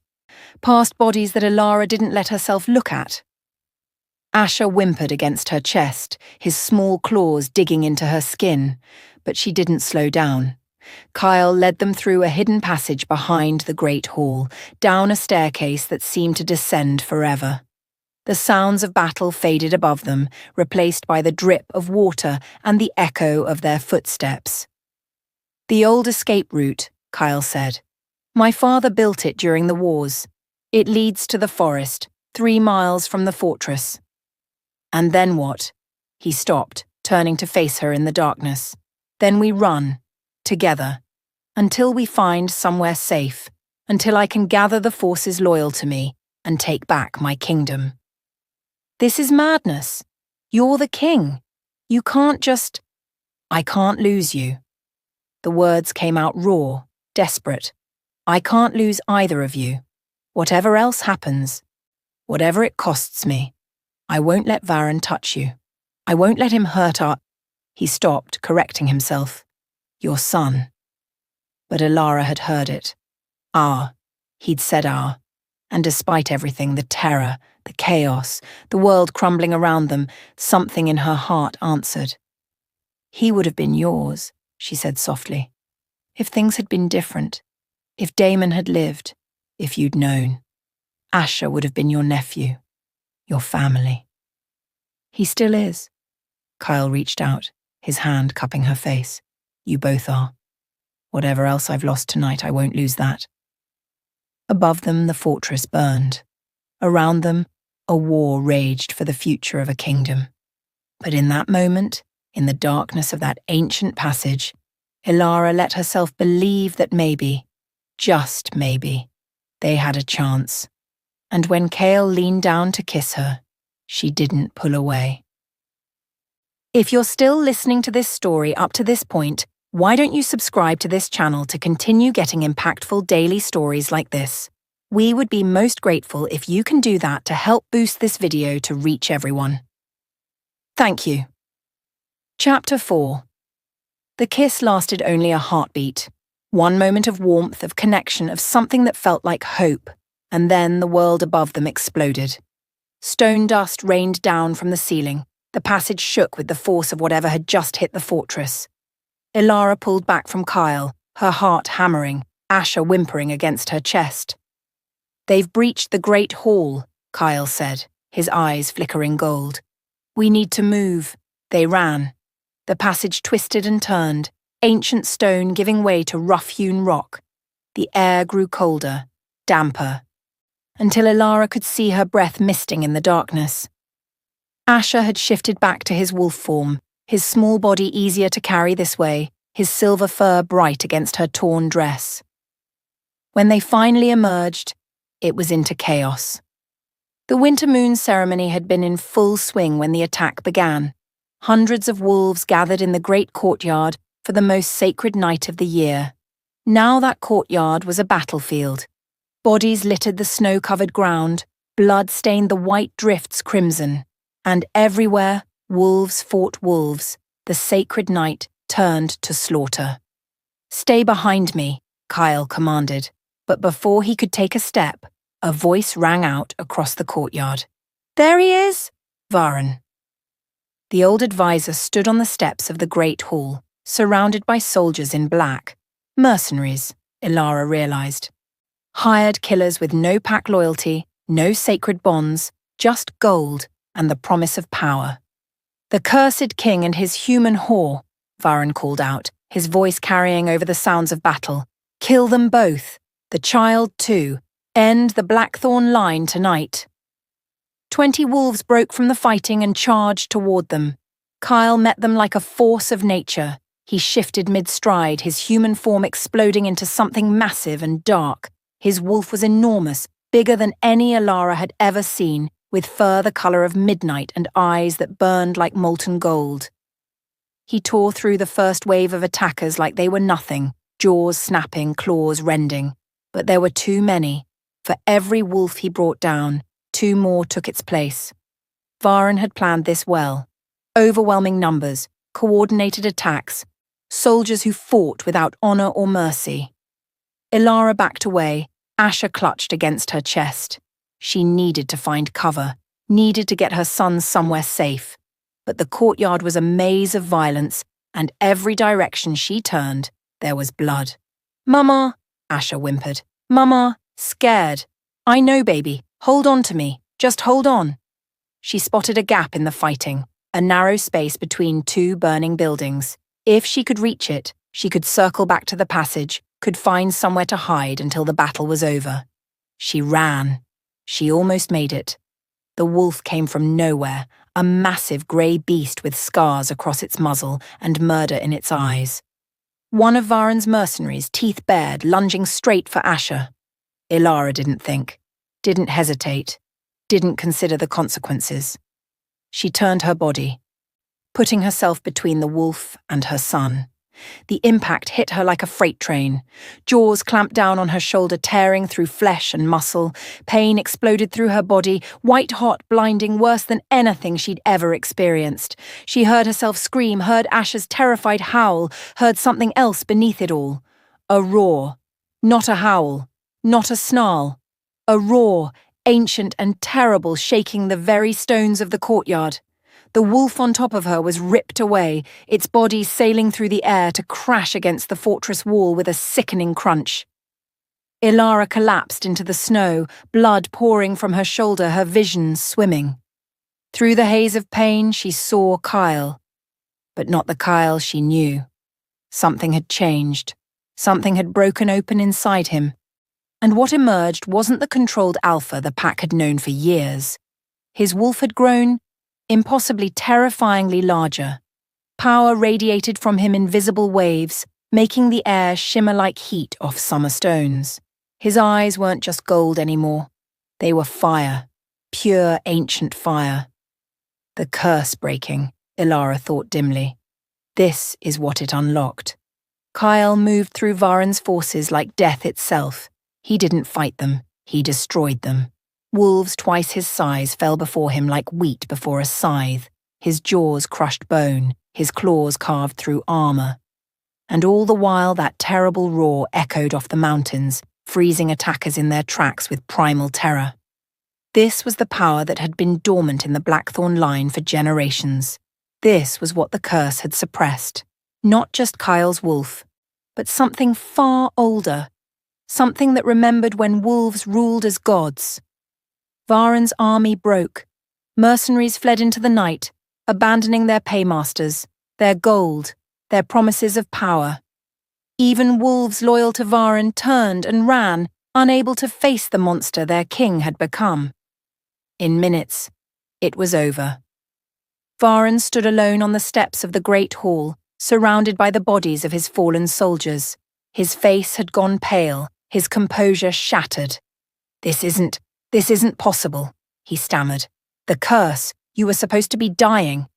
past bodies that Ilara didn't let herself look at. Asher whimpered against her chest, his small claws digging into her skin, but she didn't slow down. Kyle led them through a hidden passage behind the great hall, down a staircase that seemed to descend forever. The sounds of battle faded above them, replaced by the drip of water and the echo of their footsteps. "The old escape route," Kyle said. "My father built it during the wars. It leads to the forest, 3 miles from the fortress." "And then what?" He stopped, turning to face her in the darkness. "Then we run. Together, until we find somewhere safe, until I can gather the forces loyal to me and take back my kingdom." "This is madness. You're the king. You can't just—" "I can't lose you." The words came out raw, desperate. "I can't lose either of you. Whatever else happens, whatever it costs me, I won't let Varan touch you. I won't let him hurt our—" He stopped, correcting himself. "Your son." But Ilara had heard it. He'd said and despite everything, the terror, the chaos, the world crumbling around them, something in her heart answered. "He would have been yours," she said softly. "If things had been different, if Damon had lived, if you'd known. Asher would have been your nephew, your family." "He still is." Kyle reached out, his hand cupping her face. "You both are. Whatever else I've lost tonight, I won't lose that." Above them, the fortress burned. Around them, a war raged for the future of a kingdom. But in that moment, in the darkness of that ancient passage, Ilara let herself believe that maybe, just maybe, they had a chance. And when Kale leaned down to kiss her, she didn't pull away. If you're still listening to this story up to this point, why don't you subscribe to this channel to continue getting impactful daily stories like this? We would be most grateful if you can do that to help boost this video to reach everyone. Thank you. Chapter 4. The kiss lasted only a heartbeat. One moment of warmth, of connection, of something that felt like hope, and then the world above them exploded. Stone dust rained down from the ceiling. The passage shook with the force of whatever had just hit the fortress. Ilara pulled back from Kyle, her heart hammering, Asher whimpering against her chest. "They've breached the Great Hall," Kyle said, his eyes flickering gold. "We need to move." They ran. The passage twisted and turned, ancient stone giving way to rough-hewn rock. The air grew colder, damper, until Ilara could see her breath misting in the darkness. Asher had shifted back to his wolf form, his small body easier to carry this way, his silver fur bright against her torn dress. When they finally emerged, it was into chaos. The winter moon ceremony had been in full swing when the attack began. Hundreds of wolves gathered in the great courtyard for the most sacred night of the year. Now that courtyard was a battlefield. Bodies littered the snow-covered ground, blood stained the white drifts crimson, and everywhere wolves fought wolves. The sacred night turned to slaughter. "Stay behind me," Kyle commanded, but before he could take a step, a voice rang out across the courtyard. "There he is!" Varen. The old advisor stood on the steps of the Great Hall, surrounded by soldiers in black. Mercenaries, Ilara realized. Hired killers with no pack loyalty, no sacred bonds, just gold and the promise of power. "The cursed king and his human whore," Varen called out, his voice carrying over the sounds of battle. "Kill them both. The child too. End the Blackthorn line tonight." 20 wolves broke from the fighting and charged toward them. Kyle met them like a force of nature. He shifted mid-stride, his human form exploding into something massive and dark. His wolf was enormous, bigger than any Ilara had ever seen, with fur the color of midnight and eyes that burned like molten gold. He tore through the first wave of attackers like they were nothing, jaws snapping, claws rending. But there were too many. For every wolf he brought down, 2 more took its place. Varen had planned this well. Overwhelming numbers, coordinated attacks, soldiers who fought without honor or mercy. Ilara backed away, Asher clutched against her chest. She needed to find cover, needed to get her son somewhere safe. But the courtyard was a maze of violence, and every direction she turned, there was blood. "Mama," Asher whimpered. "Mama, scared. I know, baby. Hold on to me. Just hold on." She spotted a gap in the fighting, a narrow space between 2 burning buildings. If she could reach it, she could circle back to the passage, could find somewhere to hide until the battle was over. She ran. She almost made it. The wolf came from nowhere, a massive grey beast with scars across its muzzle and murder in its eyes. One of Varen's mercenaries, teeth bared, lunging straight for Asher. Ilara didn't think, didn't hesitate, didn't consider the consequences. She turned her body, putting herself between the wolf and her son. The impact hit her like a freight train. Jaws clamped down on her shoulder, tearing through flesh and muscle. Pain exploded through her body, white-hot, blinding, worse than anything she'd ever experienced. She heard herself scream, heard Asher's terrified howl, heard something else beneath it all. A roar. Not a howl. Not a snarl. A roar, ancient and terrible, shaking the very stones of the courtyard. The wolf on top of her was ripped away, its body sailing through the air to crash against the fortress wall with a sickening crunch. Ilara collapsed into the snow, blood pouring from her shoulder, her vision swimming. Through the haze of pain, she saw Kyle, but not the Kyle she knew. Something had changed. Something had broken open inside him. And what emerged wasn't the controlled alpha the pack had known for years. His wolf had grown, impossibly terrifyingly larger. Power radiated from him in visible waves, making the air shimmer like heat off summer stones. His eyes weren't just gold anymore. They were fire, pure ancient fire. The curse breaking, Ilara thought dimly. This is what it unlocked. Kyle moved through Varen's forces like death itself. He didn't fight them, he destroyed them. Wolves twice his size fell before him like wheat before a scythe. His jaws crushed bone, his claws carved through armor. And all the while that terrible roar echoed off the mountains, freezing attackers in their tracks with primal terror. This was the power that had been dormant in the Blackthorn line for generations. This was what the curse had suppressed. Not just Kyle's wolf, but something far older. Something that remembered when wolves ruled as gods. Varen's army broke. Mercenaries fled into the night, abandoning their paymasters, their gold, their promises of power. Even wolves loyal to Varen turned and ran, unable to face the monster their king had become. In minutes, it was over. Varen stood alone on the steps of the great hall, surrounded by the bodies of his fallen soldiers. His face had gone pale, his composure shattered. This isn't possible, he stammered. The curse, you were supposed to be dying.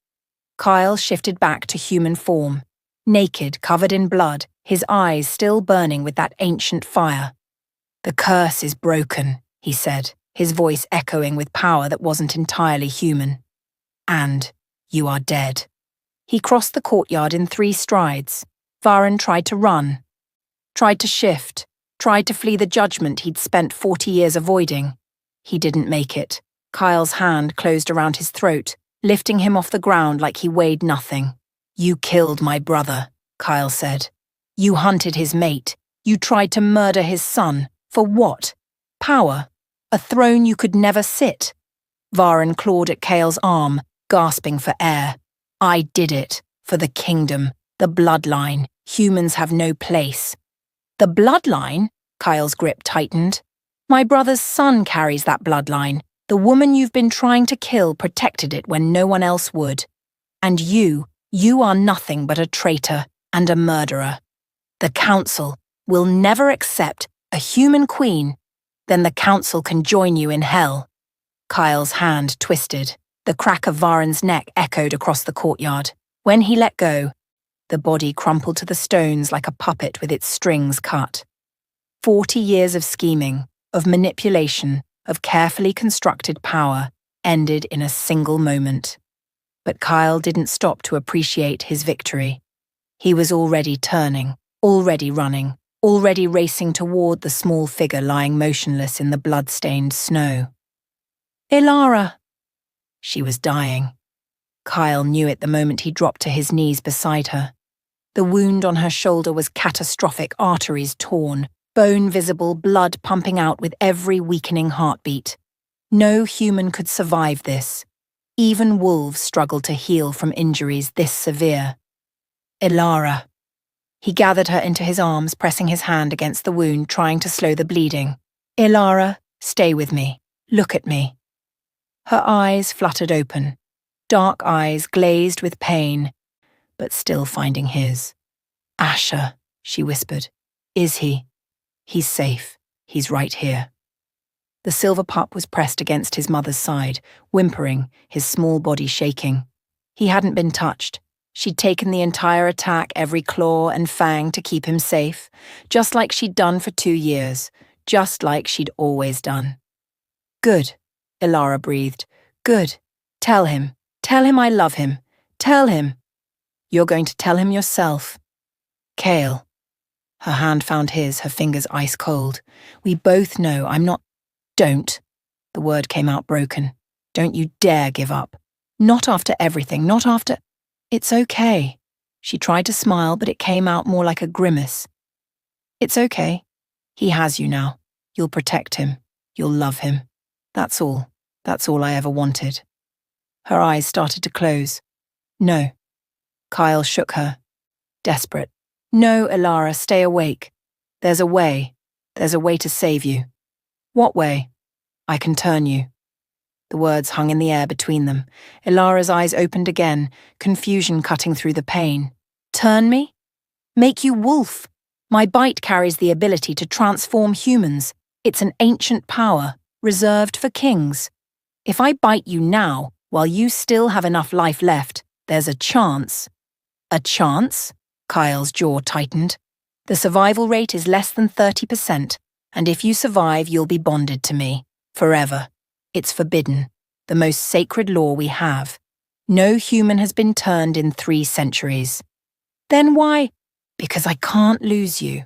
Kyle shifted back to human form, naked, covered in blood, his eyes still burning with that ancient fire. The curse is broken, he said, his voice echoing with power that wasn't entirely human. And you are dead. He crossed the courtyard in 3 strides. Varen tried to run, tried to shift, tried to flee the judgment he'd spent 40 years avoiding. He didn't make it. Kyle's hand closed around his throat, lifting him off the ground like he weighed nothing. You killed my brother, Kyle said. You hunted his mate. You tried to murder his son. For what? Power? A throne you could never sit? Varen clawed at Kale's arm, gasping for air. I did it. For the kingdom. The bloodline. Humans have no place. The bloodline? Kyle's grip tightened. My brother's son carries that bloodline. The woman you've been trying to kill protected it when no one else would. And you are nothing but a traitor and a murderer. The council will never accept a human queen. Then the council can join you in hell. Kyle's hand twisted. The crack of Varen's neck echoed across the courtyard. When he let go, the body crumpled to the stones like a puppet with its strings cut. 40 years of scheming, of manipulation, of carefully constructed power ended in a single moment. But Kyle didn't stop to appreciate his victory. He was already turning, already running, already racing toward the small figure lying motionless in the blood-stained snow. Ilara! She was dying. Kyle knew it the moment he dropped to his knees beside her. The wound on her shoulder was catastrophic, arteries torn, bone visible, blood pumping out with every weakening heartbeat. No human could survive this. Even wolves struggled to heal from injuries this severe. Ilara. He gathered her into his arms, pressing his hand against the wound, trying to slow the bleeding. Ilara, stay with me. Look at me. Her eyes fluttered open, dark eyes glazed with pain, but still finding his. Asher, she whispered. Is he? He's safe. He's right here. The silver pup was pressed against his mother's side, whimpering, his small body shaking. He hadn't been touched. She'd taken the entire attack, every claw and fang to keep him safe, just like she'd done for 2 years, just like she'd always done. Good, Ilara breathed. Good. Tell him I love him. Tell him. You're going to tell him yourself. Kale. Her hand found his, her fingers ice cold. We both know I'm not... Don't. The word came out broken. Don't you dare give up. Not after everything, not after... It's okay. She tried to smile, but it came out more like a grimace. It's okay. He has you now. You'll protect him. You'll love him. That's all. That's all I ever wanted. Her eyes started to close. No. Kyle shook her. Desperate. No, Ilara, stay awake. There's a way. There's a way to save you. What way? I can turn you. The words hung in the air between them. Ilara's eyes opened again, confusion cutting through the pain. Turn me? Make you wolf. My bite carries the ability to transform humans. It's an ancient power, reserved for kings. If I bite you now, while you still have enough life left, there's a chance. A chance? Kyle's jaw tightened. The survival rate is less than 30%, and if you survive, you'll be bonded to me. Forever. It's forbidden. The most sacred law we have. No human has been turned in 3 centuries. Then why? Because I can't lose you.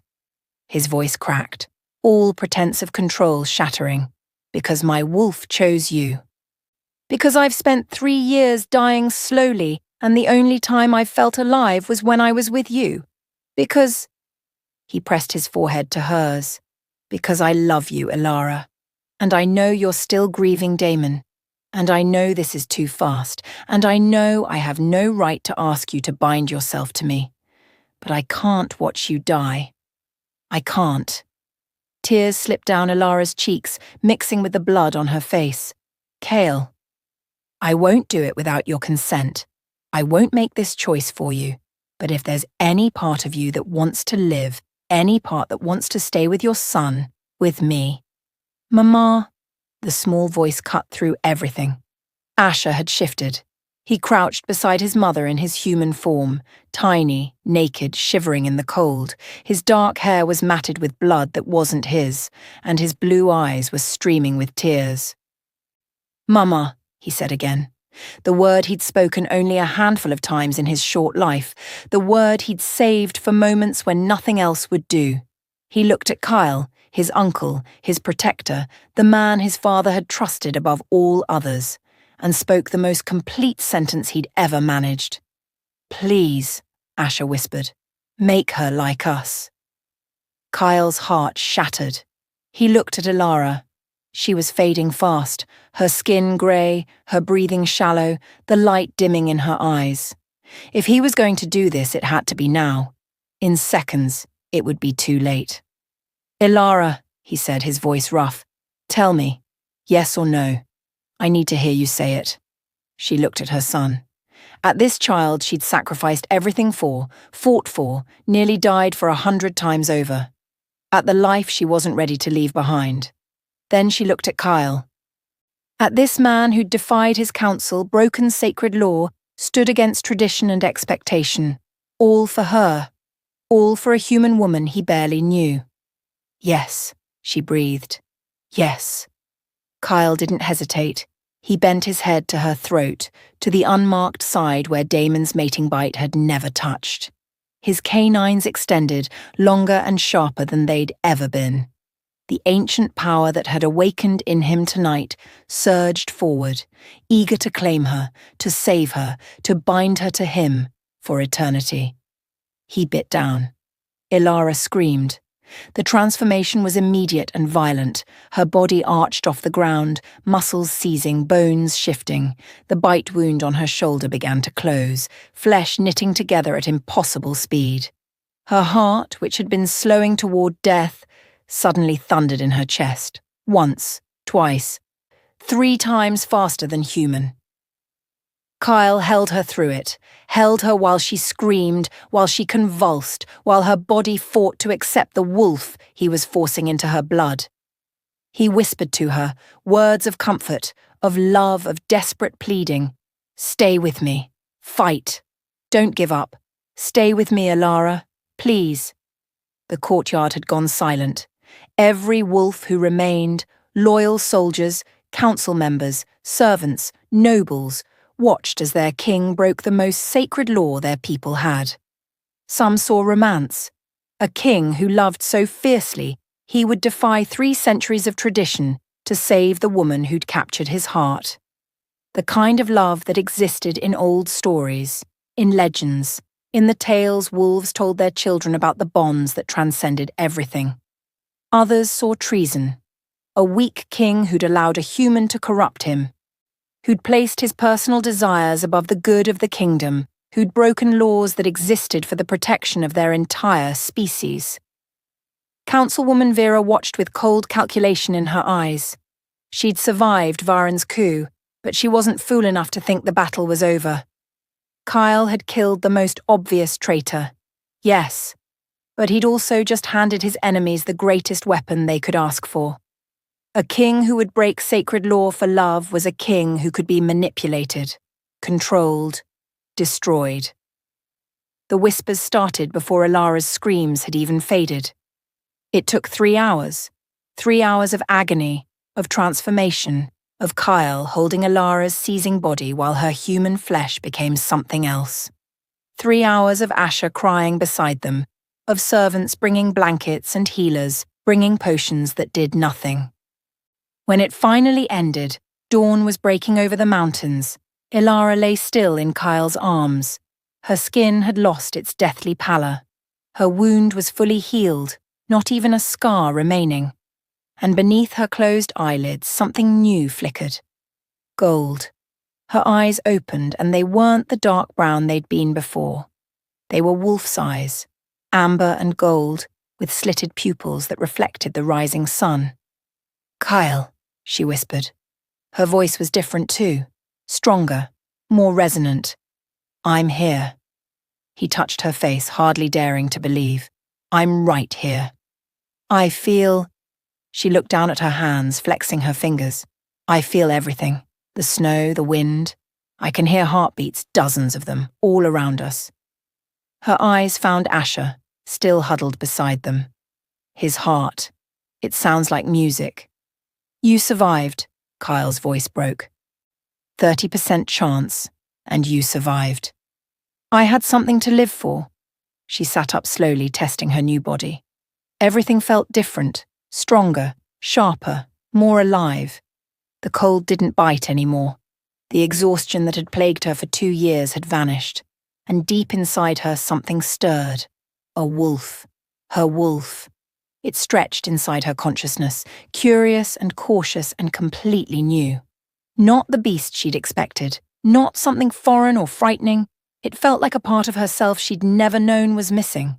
His voice cracked, all pretense of control shattering. Because my wolf chose you. Because I've spent 3 years dying slowly, and the only time I've felt alive was when I was with you. Because... He pressed his forehead to hers. Because I love you, Ilara. And I know you're still grieving Damon. And I know this is too fast. And I know I have no right to ask you to bind yourself to me. But I can't watch you die. I can't. Tears slipped down Ilara's cheeks, mixing with the blood on her face. Kale. I won't do it without your consent. I won't make this choice for you. But if there's any part of you that wants to live, any part that wants to stay with your son, with me. Mama, the small voice cut through everything. Asher had shifted. He crouched beside his mother in his human form, tiny, naked, shivering in the cold. His dark hair was matted with blood that wasn't his, and his blue eyes were streaming with tears. Mama, he said again. The word he'd spoken only a handful of times in his short life, the word he'd saved for moments when nothing else would do. He looked at Kyle, his uncle, his protector, the man his father had trusted above all others, and spoke the most complete sentence he'd ever managed. Please, Asher whispered, make her like us. Kyle's heart shattered. He looked at Ilara. She was fading fast, her skin grey, her breathing shallow, the light dimming in her eyes. If he was going to do this, it had to be now. In seconds, it would be too late. Ilara, he said, his voice rough, tell me, yes or no. I need to hear you say it. She looked at her son. At this child she'd sacrificed everything for, fought for, nearly died for 100 times over. At the life she wasn't ready to leave behind. Then she looked at Kyle. At this man who'd defied his counsel, broken sacred law, stood against tradition and expectation. All for her. All for a human woman he barely knew. Yes, she breathed. Yes. Kyle didn't hesitate. He bent his head to her throat, to the unmarked side where Damon's mating bite had never touched. His canines extended, longer and sharper than they'd ever been. The ancient power that had awakened in him tonight surged forward, eager to claim her, to save her, to bind her to him for eternity. He bit down. Ilara screamed. The transformation was immediate and violent. Her body arched off the ground, muscles seizing, bones shifting. The bite wound on her shoulder began to close, flesh knitting together at impossible speed. Her heart, which had been slowing toward death, suddenly thundered in her chest. Once, twice, 3 times faster than human. Kyle held her through it, held her while she screamed, while she convulsed, while her body fought to accept the wolf he was forcing into her blood. He whispered to her, words of comfort, of love, of desperate pleading. Stay with me. Fight. Don't give up. Stay with me, Ilara. Please. The courtyard had gone silent. Every wolf who remained, loyal soldiers, council members, servants, nobles, watched as their king broke the most sacred law their people had. Some saw romance. A king who loved so fiercely, he would defy 3 centuries of tradition to save the woman who'd captured his heart. The kind of love that existed in old stories, in legends, in the tales wolves told their children about the bonds that transcended everything. Others saw treason, a weak king who'd allowed a human to corrupt him, who'd placed his personal desires above the good of the kingdom, who'd broken laws that existed for the protection of their entire species. Councilwoman Vera watched with cold calculation in her eyes. She'd survived Varen's coup, but she wasn't fool enough to think the battle was over. Kyle had killed the most obvious traitor. Yes, but he'd also just handed his enemies the greatest weapon they could ask for. A king who would break sacred law for love was a king who could be manipulated, controlled, destroyed. The whispers started before Ilara's screams had even faded. It took 3 hours. 3 hours of agony, of transformation, of Kyle holding Ilara's seizing body while her human flesh became something else. 3 hours of Asher crying beside them, of servants bringing blankets and healers, bringing potions that did nothing. When it finally ended, dawn was breaking over the mountains. Ilara lay still in Kyle's arms. Her skin had lost its deathly pallor. Her wound was fully healed, not even a scar remaining. And beneath her closed eyelids, something new flickered. Gold. Her eyes opened, and they weren't the dark brown they'd been before. They were wolf's eyes, amber and gold, with slitted pupils that reflected the rising sun. "Kyle," she whispered. Her voice was different too, stronger, more resonant. "I'm here." He touched her face, hardly daring to believe. "I'm right here. I feel..." She looked down at her hands, flexing her fingers. "I feel everything. The snow, the wind. I can hear heartbeats, dozens of them, all around us." Her eyes found Asher, still huddled beside them. His heart. It sounds like music. "You survived," Kyle's voice broke. 30% chance, and you survived. "I had something to live for." She sat up slowly, testing her new body. Everything felt different, stronger, sharper, more alive. The cold didn't bite anymore. The exhaustion that had plagued her for 2 years had vanished, and deep inside her something stirred. A wolf. Her wolf. It stretched inside her consciousness, curious and cautious and completely new. Not the beast she'd expected, not something foreign or frightening. It felt like a part of herself she'd never known was missing.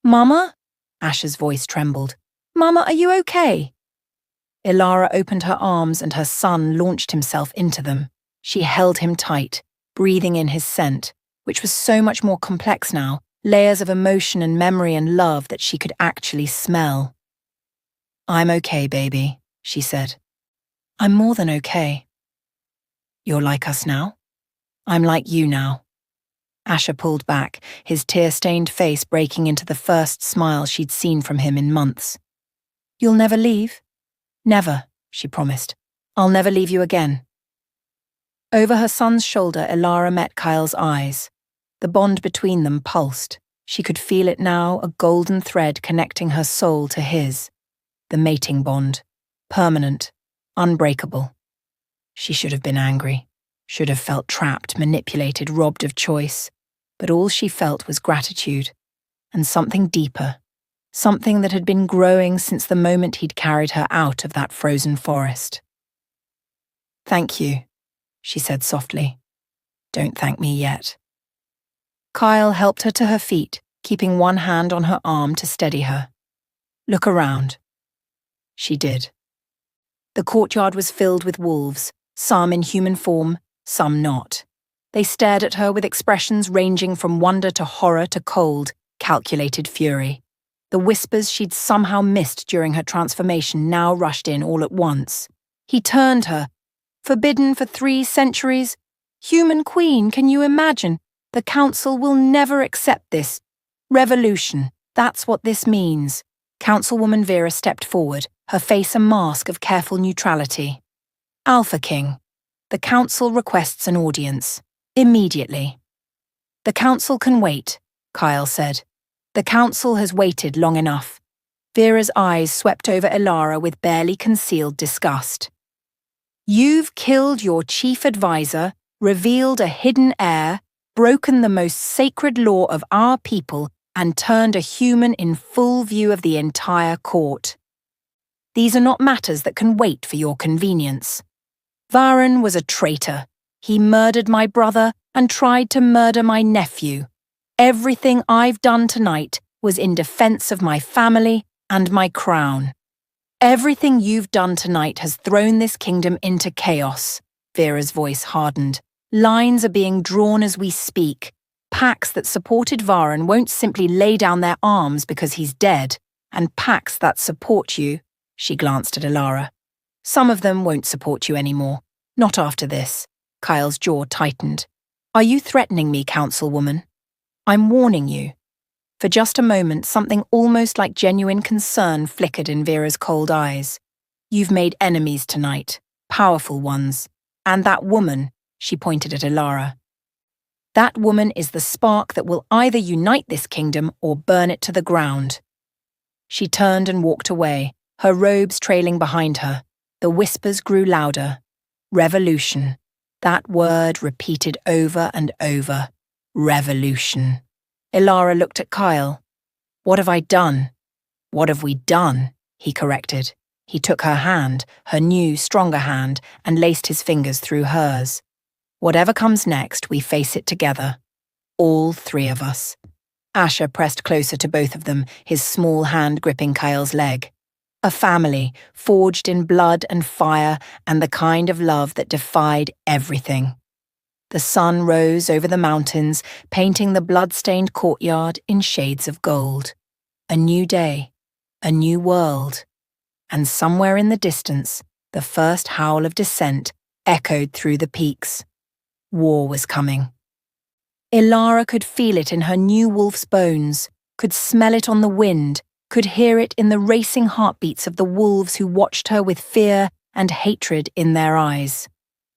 "Mama?" Asher's voice trembled. "Mama, are you okay?" Ilara opened her arms and her son launched himself into them. She held him tight, breathing in his scent, which was so much more complex now, layers of emotion and memory and love that she could actually smell. "I'm okay, baby," she said. "I'm more than okay." "You're like us now? I'm like you now." Asher pulled back, his tear-stained face breaking into the first smile she'd seen from him in months. "You'll never leave?" "Never," she promised. "I'll never leave you again." Over her son's shoulder, Ilara met Kyle's eyes. The bond between them pulsed. She could feel it now, a golden thread connecting her soul to his. The mating bond. Permanent. Unbreakable. She should have been angry. Should have felt trapped, manipulated, robbed of choice. But all she felt was gratitude. And something deeper. Something that had been growing since the moment he'd carried her out of that frozen forest. "Thank you," she said softly. "Don't thank me yet." Kyle helped her to her feet, keeping one hand on her arm to steady her. "Look around." She did. The courtyard was filled with wolves, some in human form, some not. They stared at her with expressions ranging from wonder to horror to cold, calculated fury. The whispers she'd somehow missed during her transformation now rushed in all at once. He turned her. "Forbidden for 3 centuries? Human queen, can you imagine? The council will never accept this. Revolution, that's what this means." Councilwoman Vera stepped forward, her face a mask of careful neutrality. "Alpha King, the council requests an audience. Immediately." "The council can wait," Kyle said. "The council has waited long enough." Vera's eyes swept over Ilara with barely concealed disgust. "You've killed your chief advisor, revealed a hidden heir, broken the most sacred law of our people, and turned a human in full view of the entire court. These are not matters that can wait for your convenience. Varen was a traitor. He murdered my brother and tried to murder my nephew. Everything I've done tonight was in defense of my family and my crown. Everything you've done tonight has thrown this kingdom into chaos. Vera's voice hardened. Lines are being drawn as we speak. Packs that supported Varan won't simply lay down their arms because he's dead, and packs that support you, she glanced at Ilara. Some of them won't support you anymore. Not after this. Kyle's jaw tightened. Are you threatening me, councilwoman? I'm warning you. For just a moment, something almost like genuine concern flickered in Vera's cold eyes. You've made enemies tonight, powerful ones. And that woman, she pointed at Ilara. That woman is the spark that will either unite this kingdom or burn it to the ground. She turned and walked away, her robes trailing behind her. The whispers grew louder. Revolution. That word repeated over and over. Revolution. Ilara looked at Kyle. What have I done? What have we done? He corrected. He took her hand, her new, stronger hand, and laced his fingers through hers. Whatever comes next, we face it together. All three of us. Asher pressed closer to both of them, his small hand gripping Kyle's leg. A family, forged in blood and fire and the kind of love that defied everything. The sun rose over the mountains, painting the blood-stained courtyard in shades of gold. A new day, a new world. And somewhere in the distance, the first howl of dissent echoed through the peaks. War was coming. Ilara could feel it in her new wolf's bones, could smell it on the wind, could hear it in the racing heartbeats of the wolves who watched her with fear and hatred in their eyes.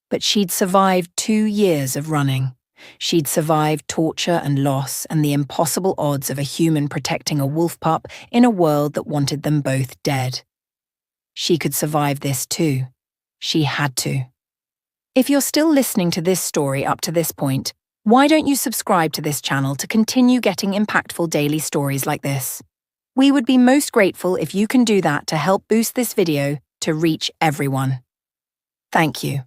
But she'd survived 2 years of running. She'd survived torture and loss and the impossible odds of a human protecting a wolf pup in a world that wanted them both dead. She could survive this too. She had to. If you're still listening to this story up to this point, why don't you subscribe to this channel to continue getting impactful daily stories like this? We would be most grateful if you can do that to help boost this video to reach everyone. Thank you.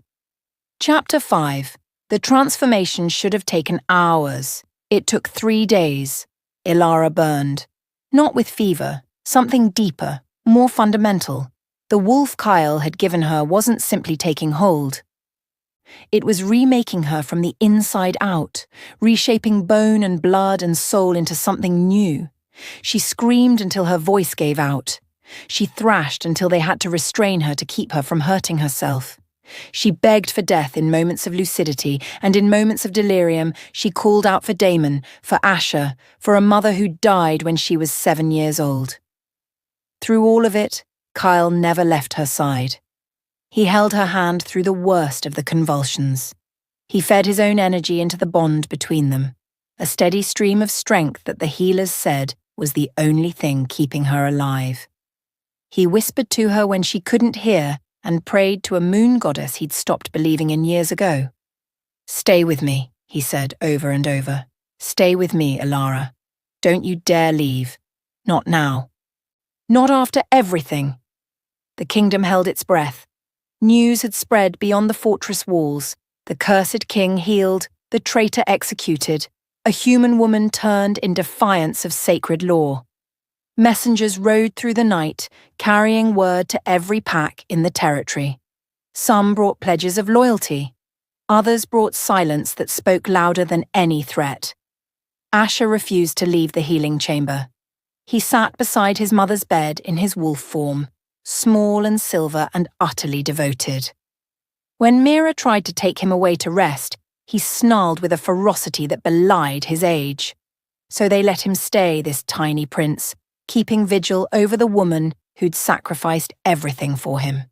Chapter 5. The transformation should have taken hours. It took 3 days. Ilara burned. Not with fever, something deeper, more fundamental. The wolf Kyle had given her wasn't simply taking hold. It was remaking her from the inside out, reshaping bone and blood and soul into something new. She screamed until her voice gave out. She thrashed until they had to restrain her to keep her from hurting herself. She begged for death in moments of lucidity, and in moments of delirium, she called out for Damon, for Asher, for a mother who died when she was 7 years old. Through all of it, Kyle never left her side. He held her hand through the worst of the convulsions. He fed his own energy into the bond between them, a steady stream of strength that the healers said was the only thing keeping her alive. He whispered to her when she couldn't hear and prayed to a moon goddess he'd stopped believing in years ago. Stay with me, he said over and over. Stay with me, Ilara. Don't you dare leave. Not now. Not after everything. The kingdom held its breath. News had spread beyond the fortress walls. The cursed king healed, the traitor executed. A human woman turned in defiance of sacred law. Messengers rode through the night, carrying word to every pack in the territory. Some brought pledges of loyalty. Others brought silence that spoke louder than any threat. Asher refused to leave the healing chamber. He sat beside his mother's bed in his wolf form, small and silver and utterly devoted. When Mira tried to take him away to rest, he snarled with a ferocity that belied his age. So they let him stay, this tiny prince, keeping vigil over the woman who'd sacrificed everything for him.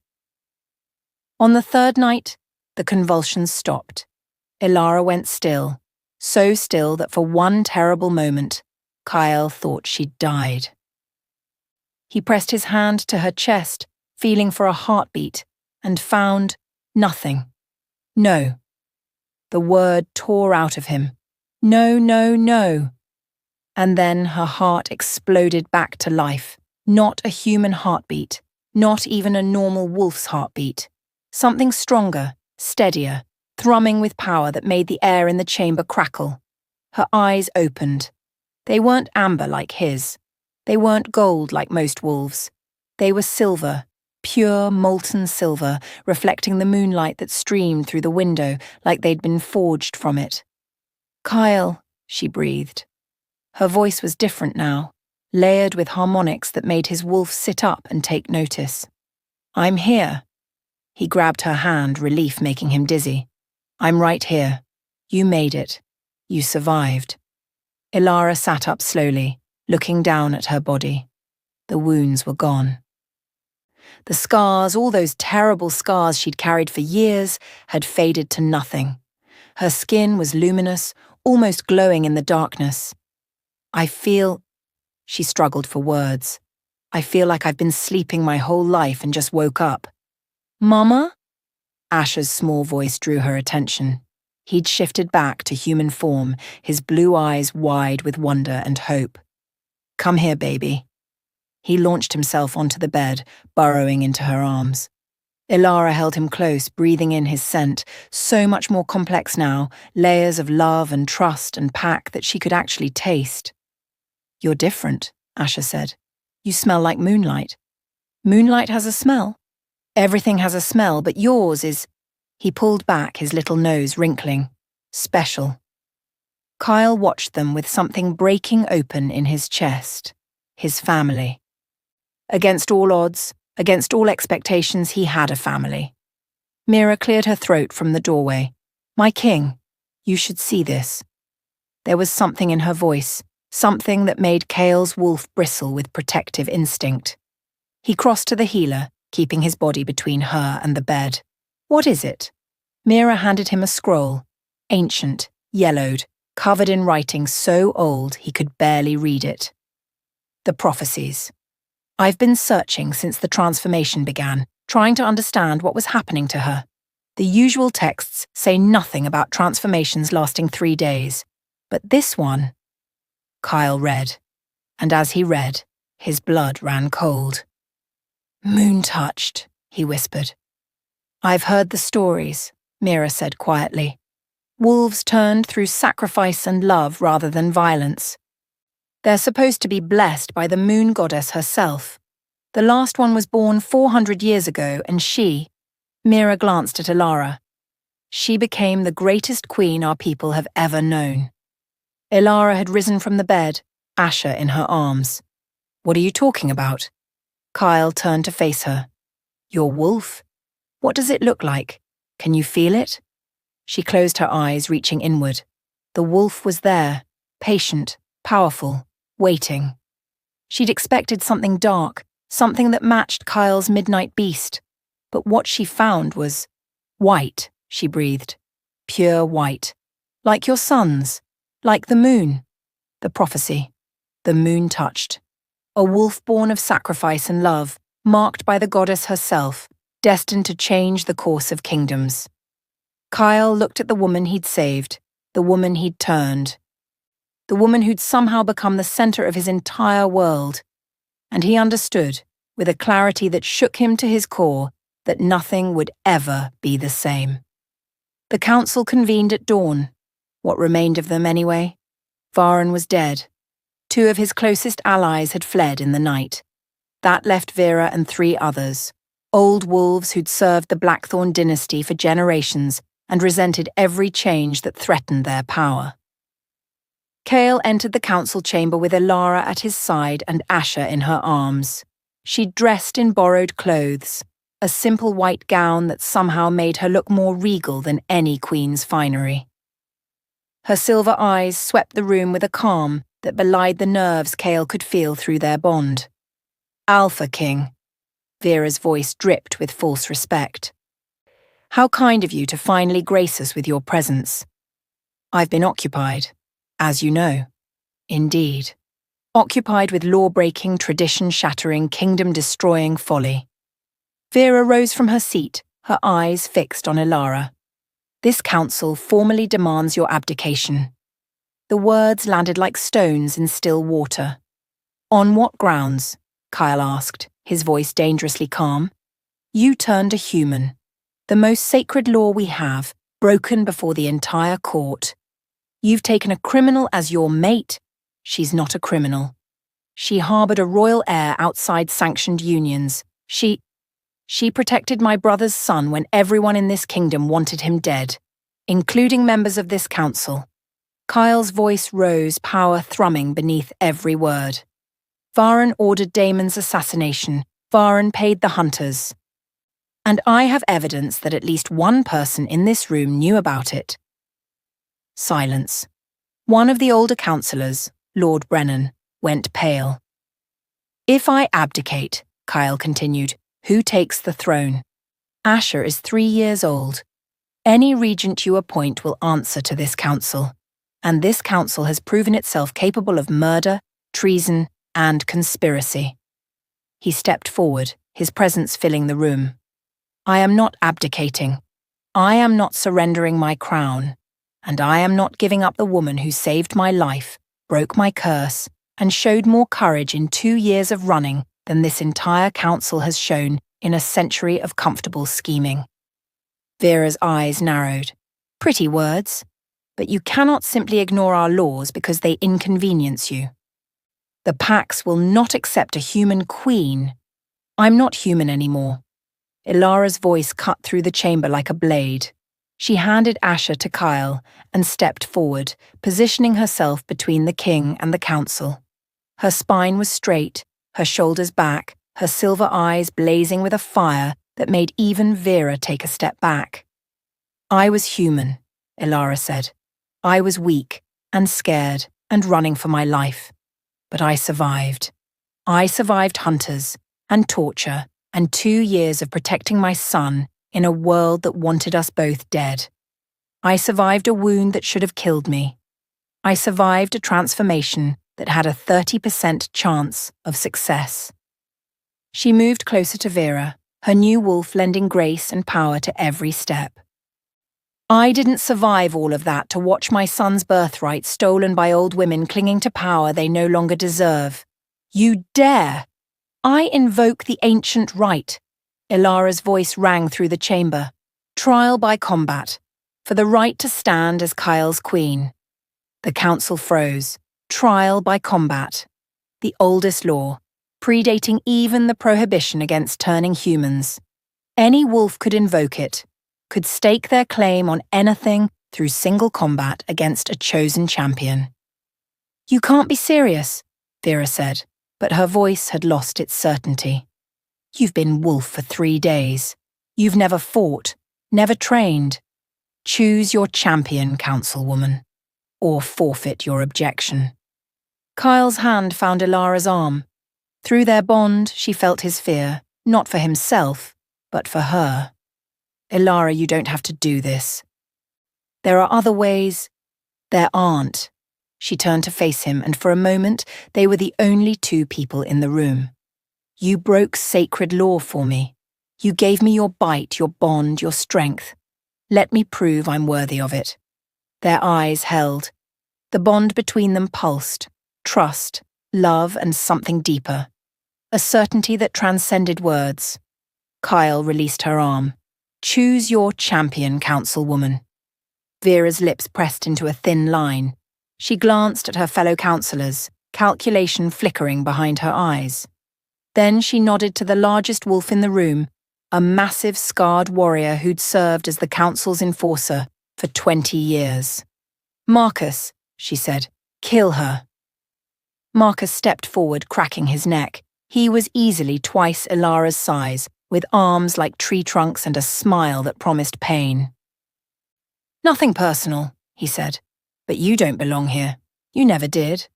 On the 3rd night, the convulsions stopped. Ilara went still, so still that for one terrible moment, Kyle thought she'd died. He pressed his hand to her chest, feeling for a heartbeat, and found nothing. No. The word tore out of him. No, no, no. And then her heart exploded back to life. Not a human heartbeat, not even a normal wolf's heartbeat. Something stronger, steadier, thrumming with power that made the air in the chamber crackle. Her eyes opened. They weren't amber like his. They weren't gold like most wolves. They were silver, pure molten silver, reflecting the moonlight that streamed through the window like they'd been forged from it. "Kyle," she breathed. Her voice was different now, layered with harmonics that made his wolf sit up and take notice. "I'm here." He grabbed her hand, relief making him dizzy. "I'm right here. You made it. You survived." Ilara sat up slowly, looking down at her body. The wounds were gone. The scars, all those terrible scars she'd carried for years, had faded to nothing. Her skin was luminous, almost glowing in the darkness. She struggled for words. "I feel like I've been sleeping my whole life and just woke up." "Mama?" Asher's small voice drew her attention. He'd shifted back to human form, his blue eyes wide with wonder and hope. "Come here, baby." He launched himself onto the bed, burrowing into her arms. Ilara held him close, breathing in his scent, so much more complex now, layers of love and trust and pack that she could actually taste. "You're different," Asher said. "You smell like moonlight." "Moonlight has a smell?" "Everything has a smell, but yours is—" He pulled back, his little nose wrinkling. "Special." Kyle watched them with something breaking open in his chest. His family. Against all odds, against all expectations, he had a family. Mira cleared her throat from the doorway. "My king, you should see this." There was something in her voice, something that made Kale's wolf bristle with protective instinct. He crossed to the healer, keeping his body between her and the bed. "What is it?" Mira handed him a scroll, ancient, yellowed, covered in writing so old he could barely read it. "The prophecies. I've been searching since the transformation began, trying to understand what was happening to her. The usual texts say nothing about transformations lasting 3 days, but this one..." Kyle read, and as he read, his blood ran cold. "Moon-touched," he whispered. "I've heard the stories," Mira said quietly. "Wolves turned through sacrifice and love rather than violence. They're supposed to be blessed by the moon goddess herself. The last one was born 400 years ago, and she..." Mira glanced at Ilara. "She became the greatest queen our people have ever known." Ilara had risen from the bed, Asher in her arms. "What are you talking about?" Kyle turned to face her. "Your wolf? What does it look like? Can you feel it?" She closed her eyes, reaching inward. The wolf was there, patient, powerful, waiting. She'd expected something dark, something that matched Kyle's midnight beast. But what she found was white, she breathed. Pure white. Like your son's. Like the moon. The prophecy. The moon touched. A wolf born of sacrifice and love, marked by the goddess herself, destined to change the course of kingdoms. Kyle looked at the woman he'd saved, the woman he'd turned, the woman who'd somehow become the center of his entire world, and he understood, with a clarity that shook him to his core, that nothing would ever be the same. The council convened at dawn. What remained of them, anyway? Varen was dead. 2 of his closest allies had fled in the night. That left Vera and 3 others, old wolves who'd served the Blackthorn dynasty for generations and resented every change that threatened their power. Kale entered the council chamber with Ilara at his side and Asher in her arms. She'd dressed in borrowed clothes, a simple white gown that somehow made her look more regal than any queen's finery. Her silver eyes swept the room with a calm that belied the nerves Kale could feel through their bond. "Alpha King." Vera's voice dripped with false respect. "How kind of you to finally grace us with your presence. I've been occupied, as you know. Indeed. Occupied with law-breaking, tradition-shattering, kingdom-destroying folly." Vera rose from her seat, her eyes fixed on Ilara. "This council formally demands your abdication." The words landed like stones in still water. "On what grounds?" Kyle asked, his voice dangerously calm. "You turned a human. The most sacred law we have, broken before the entire court. You've taken a criminal as your mate. She's not a criminal. She harbored a royal heir outside sanctioned unions. She protected my brother's son when everyone in this kingdom wanted him dead, including members of this council. Kyle's voice rose, power thrumming beneath every word. Varen ordered Damon's assassination. Varen paid the hunters. And I have evidence that at least one person in this room knew about it. Silence. One of the older councillors, Lord Brennan, went pale. If I abdicate, Kyle continued, who takes the throne? Asher is 3 years old. Any regent you appoint will answer to this council, and this council has proven itself capable of murder, treason, and conspiracy. He stepped forward, his presence filling the room. I am not abdicating. I am not surrendering my crown, and I am not giving up the woman who saved my life, broke my curse, and showed more courage in 2 years of running than this entire council has shown in a century of comfortable scheming. Vera's eyes narrowed. Pretty words, but you cannot simply ignore our laws because they inconvenience you. The Pax will not accept a human queen. I'm not human anymore. Ilara's voice cut through the chamber like a blade. She handed Asher to Kyle and stepped forward, positioning herself between the king and the council. Her spine was straight, her shoulders back, her silver eyes blazing with a fire that made even Vera take a step back. I was human, Ilara said. I was weak and scared and running for my life. But I survived. I survived hunters and torture and 2 years of protecting my son in a world that wanted us both dead. I survived a wound that should have killed me. I survived a transformation that had a 30% chance of success. She moved closer to Vera, her new wolf lending grace and power to every step. I didn't survive all of that to watch my son's birthright stolen by old women clinging to power they no longer deserve. You dare! I invoke the ancient right. Ilara's voice rang through the chamber. Trial by combat, for the right to stand as Kyle's queen. The council froze. Trial by combat. The oldest law, predating even the prohibition against turning humans. Any wolf could invoke it, could stake their claim on anything through single combat against a chosen champion. You can't be serious, Vera said, but her voice had lost its certainty. You've been wolf for 3 days. You've never fought, never trained. Choose your champion, councilwoman, or forfeit your objection. Kyle's hand found Ilara's arm. Through their bond, she felt his fear, not for himself, but for her. Ilara, you don't have to do this. There are other ways. There aren't. She turned to face him, and for a moment, they were the only 2 people in the room. You broke sacred law for me. You gave me your bite, your bond, your strength. Let me prove I'm worthy of it. Their eyes held. The bond between them pulsed. Trust, love, and something deeper. A certainty that transcended words. Kyle released her arm. Choose your champion, councilwoman. Vera's lips pressed into a thin line. She glanced at her fellow councillors, calculation flickering behind her eyes. Then she nodded to the largest wolf in the room, a massive scarred warrior who'd served as the council's enforcer for 20 years. Marcus, she said, kill her. Marcus stepped forward, cracking his neck. He was easily twice Ilara's size, with arms like tree trunks and a smile that promised pain. Nothing personal, he said, but you don't belong here. You never did.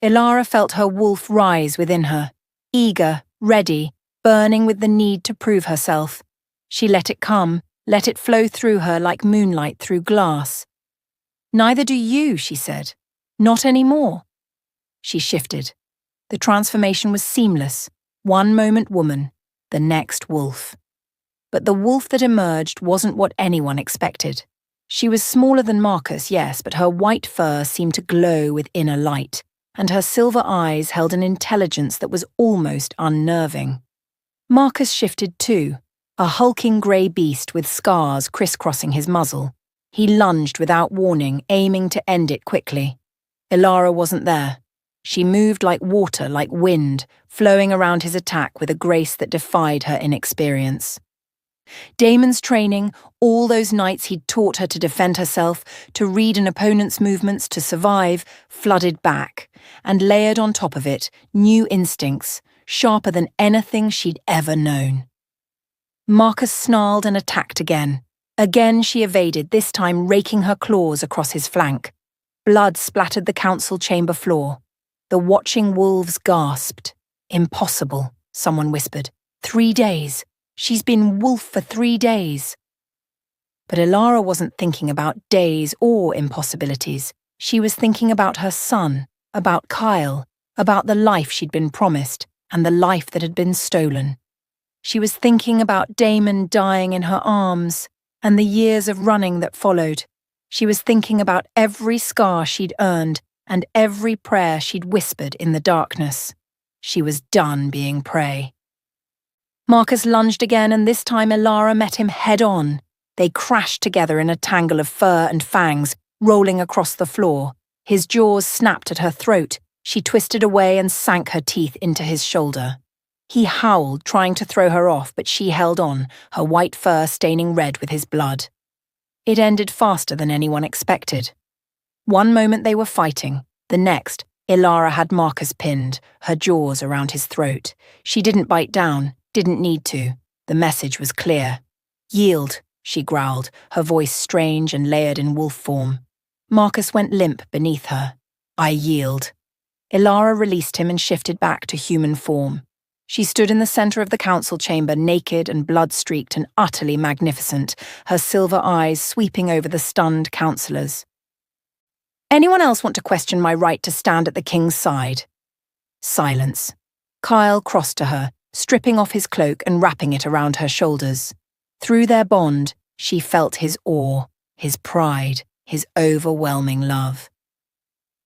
Ilara felt her wolf rise within her, eager, ready, burning with the need to prove herself. She let it come, let it flow through her like moonlight through glass. Neither do you, she said. Not anymore. She shifted. The transformation was seamless. One moment woman, the next wolf. But the wolf that emerged wasn't what anyone expected. She was smaller than Marcus, yes, but her white fur seemed to glow with inner light, and her silver eyes held an intelligence that was almost unnerving. Marcus shifted too, a hulking grey beast with scars crisscrossing his muzzle. He lunged without warning, aiming to end it quickly. Ilara wasn't there. She moved like water, like wind, flowing around his attack with a grace that defied her inexperience. Damon's training, all those nights he'd taught her to defend herself, to read an opponent's movements, to survive, flooded back, and layered on top of it new instincts, sharper than anything she'd ever known. Marcus snarled and attacked again. Again she evaded, this time raking her claws across his flank. Blood splattered the council chamber floor. The watching wolves gasped. "Impossible," someone whispered. 3 days. She's been wolf for 3 days. But Elara wasn't thinking about days or impossibilities. She was thinking about her son, about Kyle, about the life she'd been promised and the life that had been stolen. She was thinking about Damon dying in her arms and the years of running that followed. She was thinking about every scar she'd earned and every prayer she'd whispered in the darkness. She was done being prey. Marcus lunged again, and this time Elara met him head-on. They crashed together in a tangle of fur and fangs, rolling across the floor. His jaws snapped at her throat. She twisted away and sank her teeth into his shoulder. He howled, trying to throw her off, but she held on, her white fur staining red with his blood. It ended faster than anyone expected. One moment they were fighting. The next, Elara had Marcus pinned, her jaws around his throat. She didn't bite down, didn't need to. The message was clear. "Yield," she growled, her voice strange and layered in wolf form. Marcus went limp beneath her. "I yield." Elara released him and shifted back to human form. She stood in the center of the council chamber, naked and blood-streaked and utterly magnificent, her silver eyes sweeping over the stunned councillors. "Anyone else want to question my right to stand at the king's side?" Silence. Kyle crossed to her, stripping off his cloak and wrapping it around her shoulders. Through their bond, she felt his awe, his pride, his overwhelming love.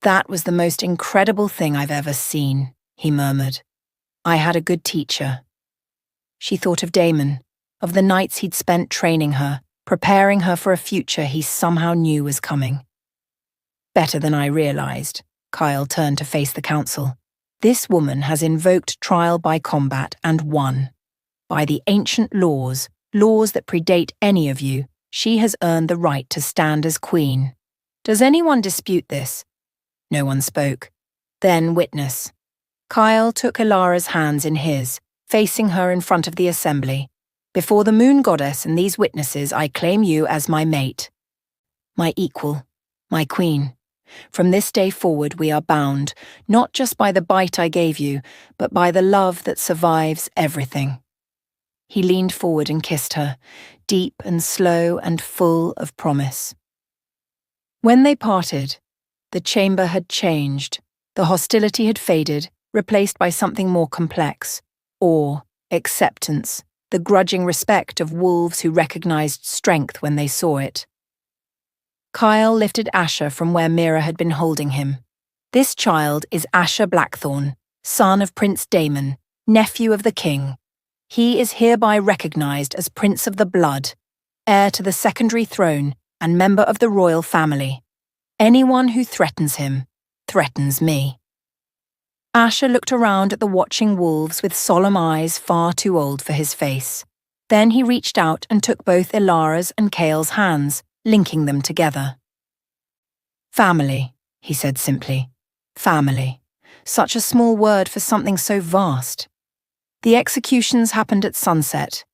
"That was the most incredible thing I've ever seen," he murmured. "I had a good teacher." She thought of Damon, of the nights he'd spent training her, preparing her for a future he somehow knew was coming. "Better than I realized," Kyle turned to face the council. "This woman has invoked trial by combat and won. By the ancient laws that predate any of you, she has earned the right to stand as queen. Does anyone dispute this?" No one spoke. Then witness. Kyle took Elara's hands in his, facing her in front of the assembly. "Before the moon goddess and these witnesses, I claim you as my mate. My equal, my queen. From this day forward we are bound, not just by the bite I gave you, but by the love that survives everything." He leaned forward and kissed her, deep and slow and full of promise. When they parted, the chamber had changed. The hostility had faded, replaced by something more complex. Awe, acceptance, the grudging respect of wolves who recognized strength when they saw it. Kyle lifted Asher from where Mira had been holding him. "This child is Asher Blackthorn, son of Prince Damon, nephew of the king. He is hereby recognized as Prince of the Blood, heir to the secondary throne and member of the royal family. Anyone who threatens him, threatens me." Asher looked around at the watching wolves with solemn eyes far too old for his face. Then he reached out and took both Elara's and Kale's hands, linking them together. "Family," he said simply. "Family." Such a small word for something so vast. The executions happened at sunset.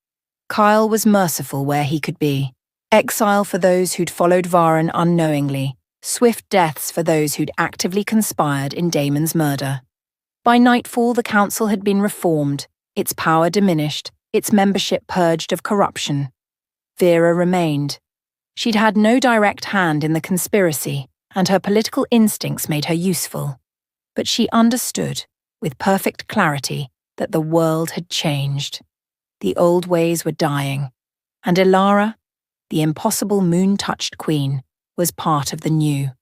Kyle was merciful where he could be. Exile for those who'd followed Varen unknowingly. Swift deaths for those who'd actively conspired in Damon's murder. By nightfall, the council had been reformed, its power diminished, its membership purged of corruption. Vera remained. She'd had no direct hand in the conspiracy, and her political instincts made her useful. But she understood, with perfect clarity, that the world had changed. The old ways were dying, and Elara, the impossible moon-touched queen, was part of the new.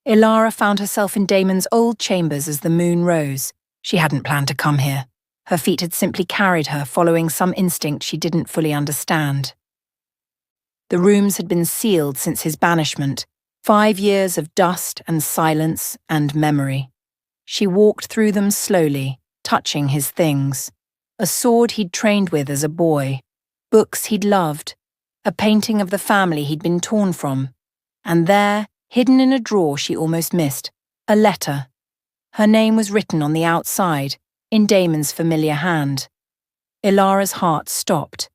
Elara found herself in Damon's old chambers as the moon rose. She hadn't planned to come here. Her feet had simply carried her, following some instinct she didn't fully understand. The rooms had been sealed since his banishment, 5 years of dust and silence and memory. She walked through them slowly, touching his things. A sword he'd trained with as a boy, books he'd loved, a painting of the family he'd been torn from, and there, hidden in a drawer she almost missed, a letter. Her name was written on the outside, in Damon's familiar hand. Ilara's heart stopped.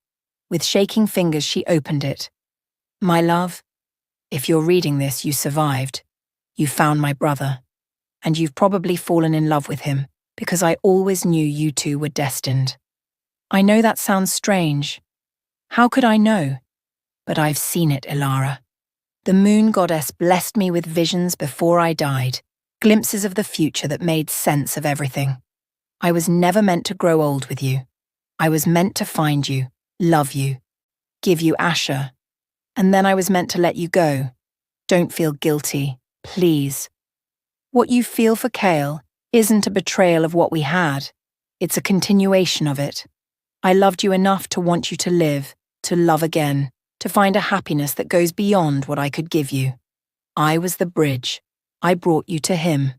With shaking fingers she opened it. "My love, if you're reading this, you survived. You found my brother. And you've probably fallen in love with him, because I always knew you two were destined. I know that sounds strange. How could I know? But I've seen it, Ilara. The moon goddess blessed me with visions before I died, glimpses of the future that made sense of everything. I was never meant to grow old with you. I was meant to find you, love you, give you Asher. And then I was meant to let you go. Don't feel guilty, please. What you feel for Kale isn't a betrayal of what we had. It's a continuation of it. I loved you enough to want you to live, to love again, to find a happiness that goes beyond what I could give you. I was the bridge. I brought you to him.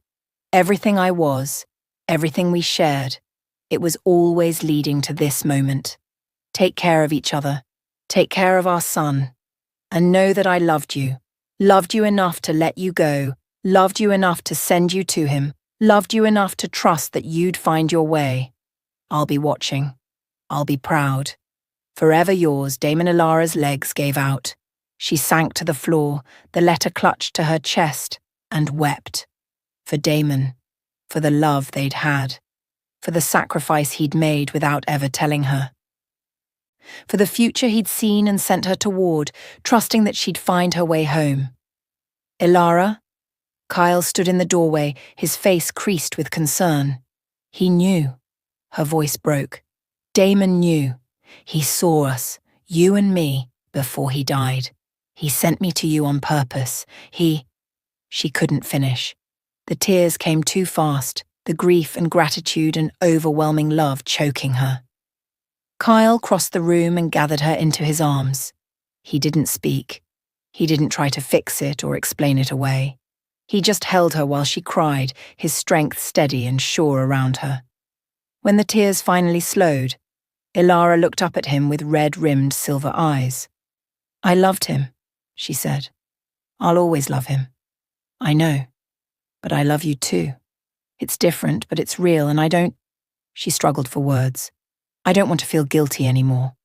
Everything I was, everything we shared, it was always leading to this moment. Take care of each other. Take care of our son. And know that I loved you enough to let you go, loved you enough to send you to him, loved you enough to trust that you'd find your way. I'll be watching. I'll be proud. Forever yours." Damon Ilara's legs gave out. She sank to the floor, the letter clutched to her chest, and wept. For Damon, for the love they'd had, for the sacrifice he'd made without ever telling her. For the future he'd seen and sent her toward, trusting that she'd find her way home. "Ilara?" Kyle stood in the doorway, his face creased with concern. He knew. Her voice broke. Damon knew. He saw us, you and me, before he died. He sent me to you on purpose. She couldn't finish. The tears came too fast, the grief and gratitude and overwhelming love choking her. Kyle crossed the room and gathered her into his arms. He didn't speak. He didn't try to fix it or explain it away. He just held her while she cried, his strength steady and sure around her. When the tears finally slowed, Ilara looked up at him with red-rimmed silver eyes. "I loved him," she said. "I'll always love him. I know. But I love you too. It's different, but it's real, and I don't—" She struggled for words. "I don't want to feel guilty anymore.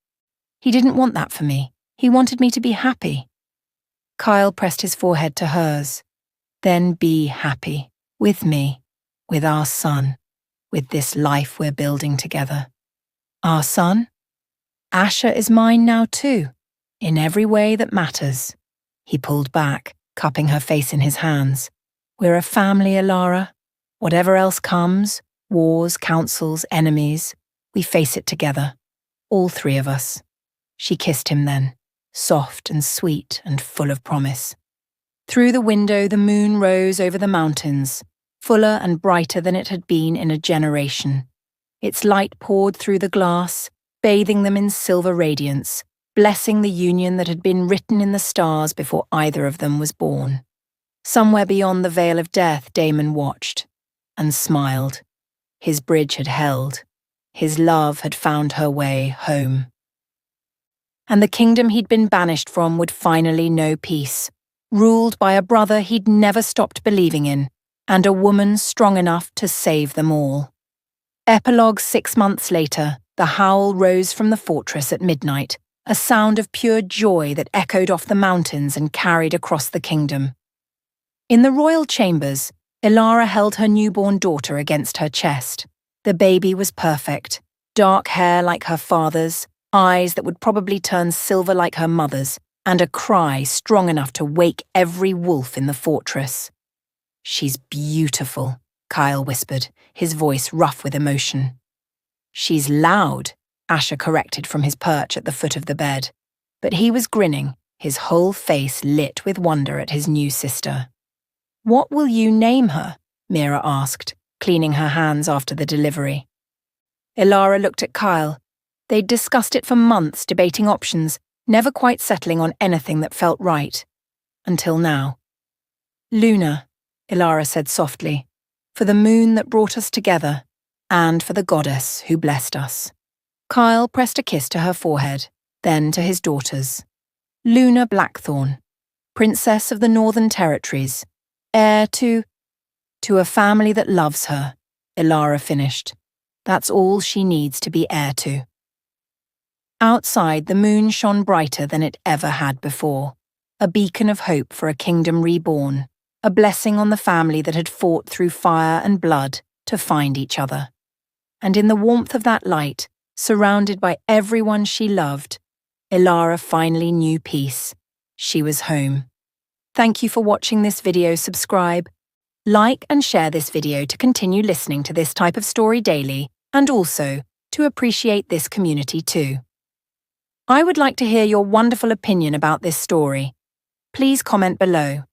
He didn't want that for me. He wanted me to be happy." Kyle pressed his forehead to hers. "Then be happy. With me. With our son. With this life we're building together." "Our son? Asher is mine now too, in every way that matters." He pulled back, cupping her face in his hands. "We're a family, Ilara. Whatever else comes, wars, councils, enemies, we face it together. All three of us." She kissed him then, soft and sweet and full of promise. Through the window the moon rose over the mountains, fuller and brighter than it had been in a generation. Its light poured through the glass, bathing them in silver radiance, blessing the union that had been written in the stars before either of them was born. Somewhere beyond the veil of death Damon watched, and smiled. His bridge had held. His love had found her way home. And the kingdom he'd been banished from would finally know peace, ruled by a brother he'd never stopped believing in, and a woman strong enough to save them all. Epilogue 6 months later, the howl rose from the fortress at midnight, a sound of pure joy that echoed off the mountains and carried across the kingdom. In the royal chambers, Ilara held her newborn daughter against her chest. The baby was perfect, dark hair like her father's, eyes that would probably turn silver like her mother's, and a cry strong enough to wake every wolf in the fortress. "She's beautiful," Kyle whispered, his voice rough with emotion. "She's loud," Asher corrected from his perch at the foot of the bed. But he was grinning, his whole face lit with wonder at his new sister. "What will you name her?" Mira asked, cleaning her hands after the delivery. Ilara looked at Kyle. They'd discussed it for months, debating options, never quite settling on anything that felt right. Until now. "Luna," Ilara said softly. for the moon that brought us together, and for the goddess who blessed us." Kyle pressed a kiss to her forehead, then to his daughters. "Luna Blackthorn, Princess of the Northern Territories, heir to a family that loves her," Ilara finished. "That's all she needs to be heir to." Outside, the moon shone brighter than it ever had before, a beacon of hope for a kingdom reborn, a blessing on the family that had fought through fire and blood to find each other. And in the warmth of that light, surrounded by everyone she loved, Ilara finally knew peace. She was home. Thank you for watching this video. Subscribe, like and share this video to continue listening to this type of story daily, and also to appreciate this community too. I would like to hear your wonderful opinion about this story. Please comment below.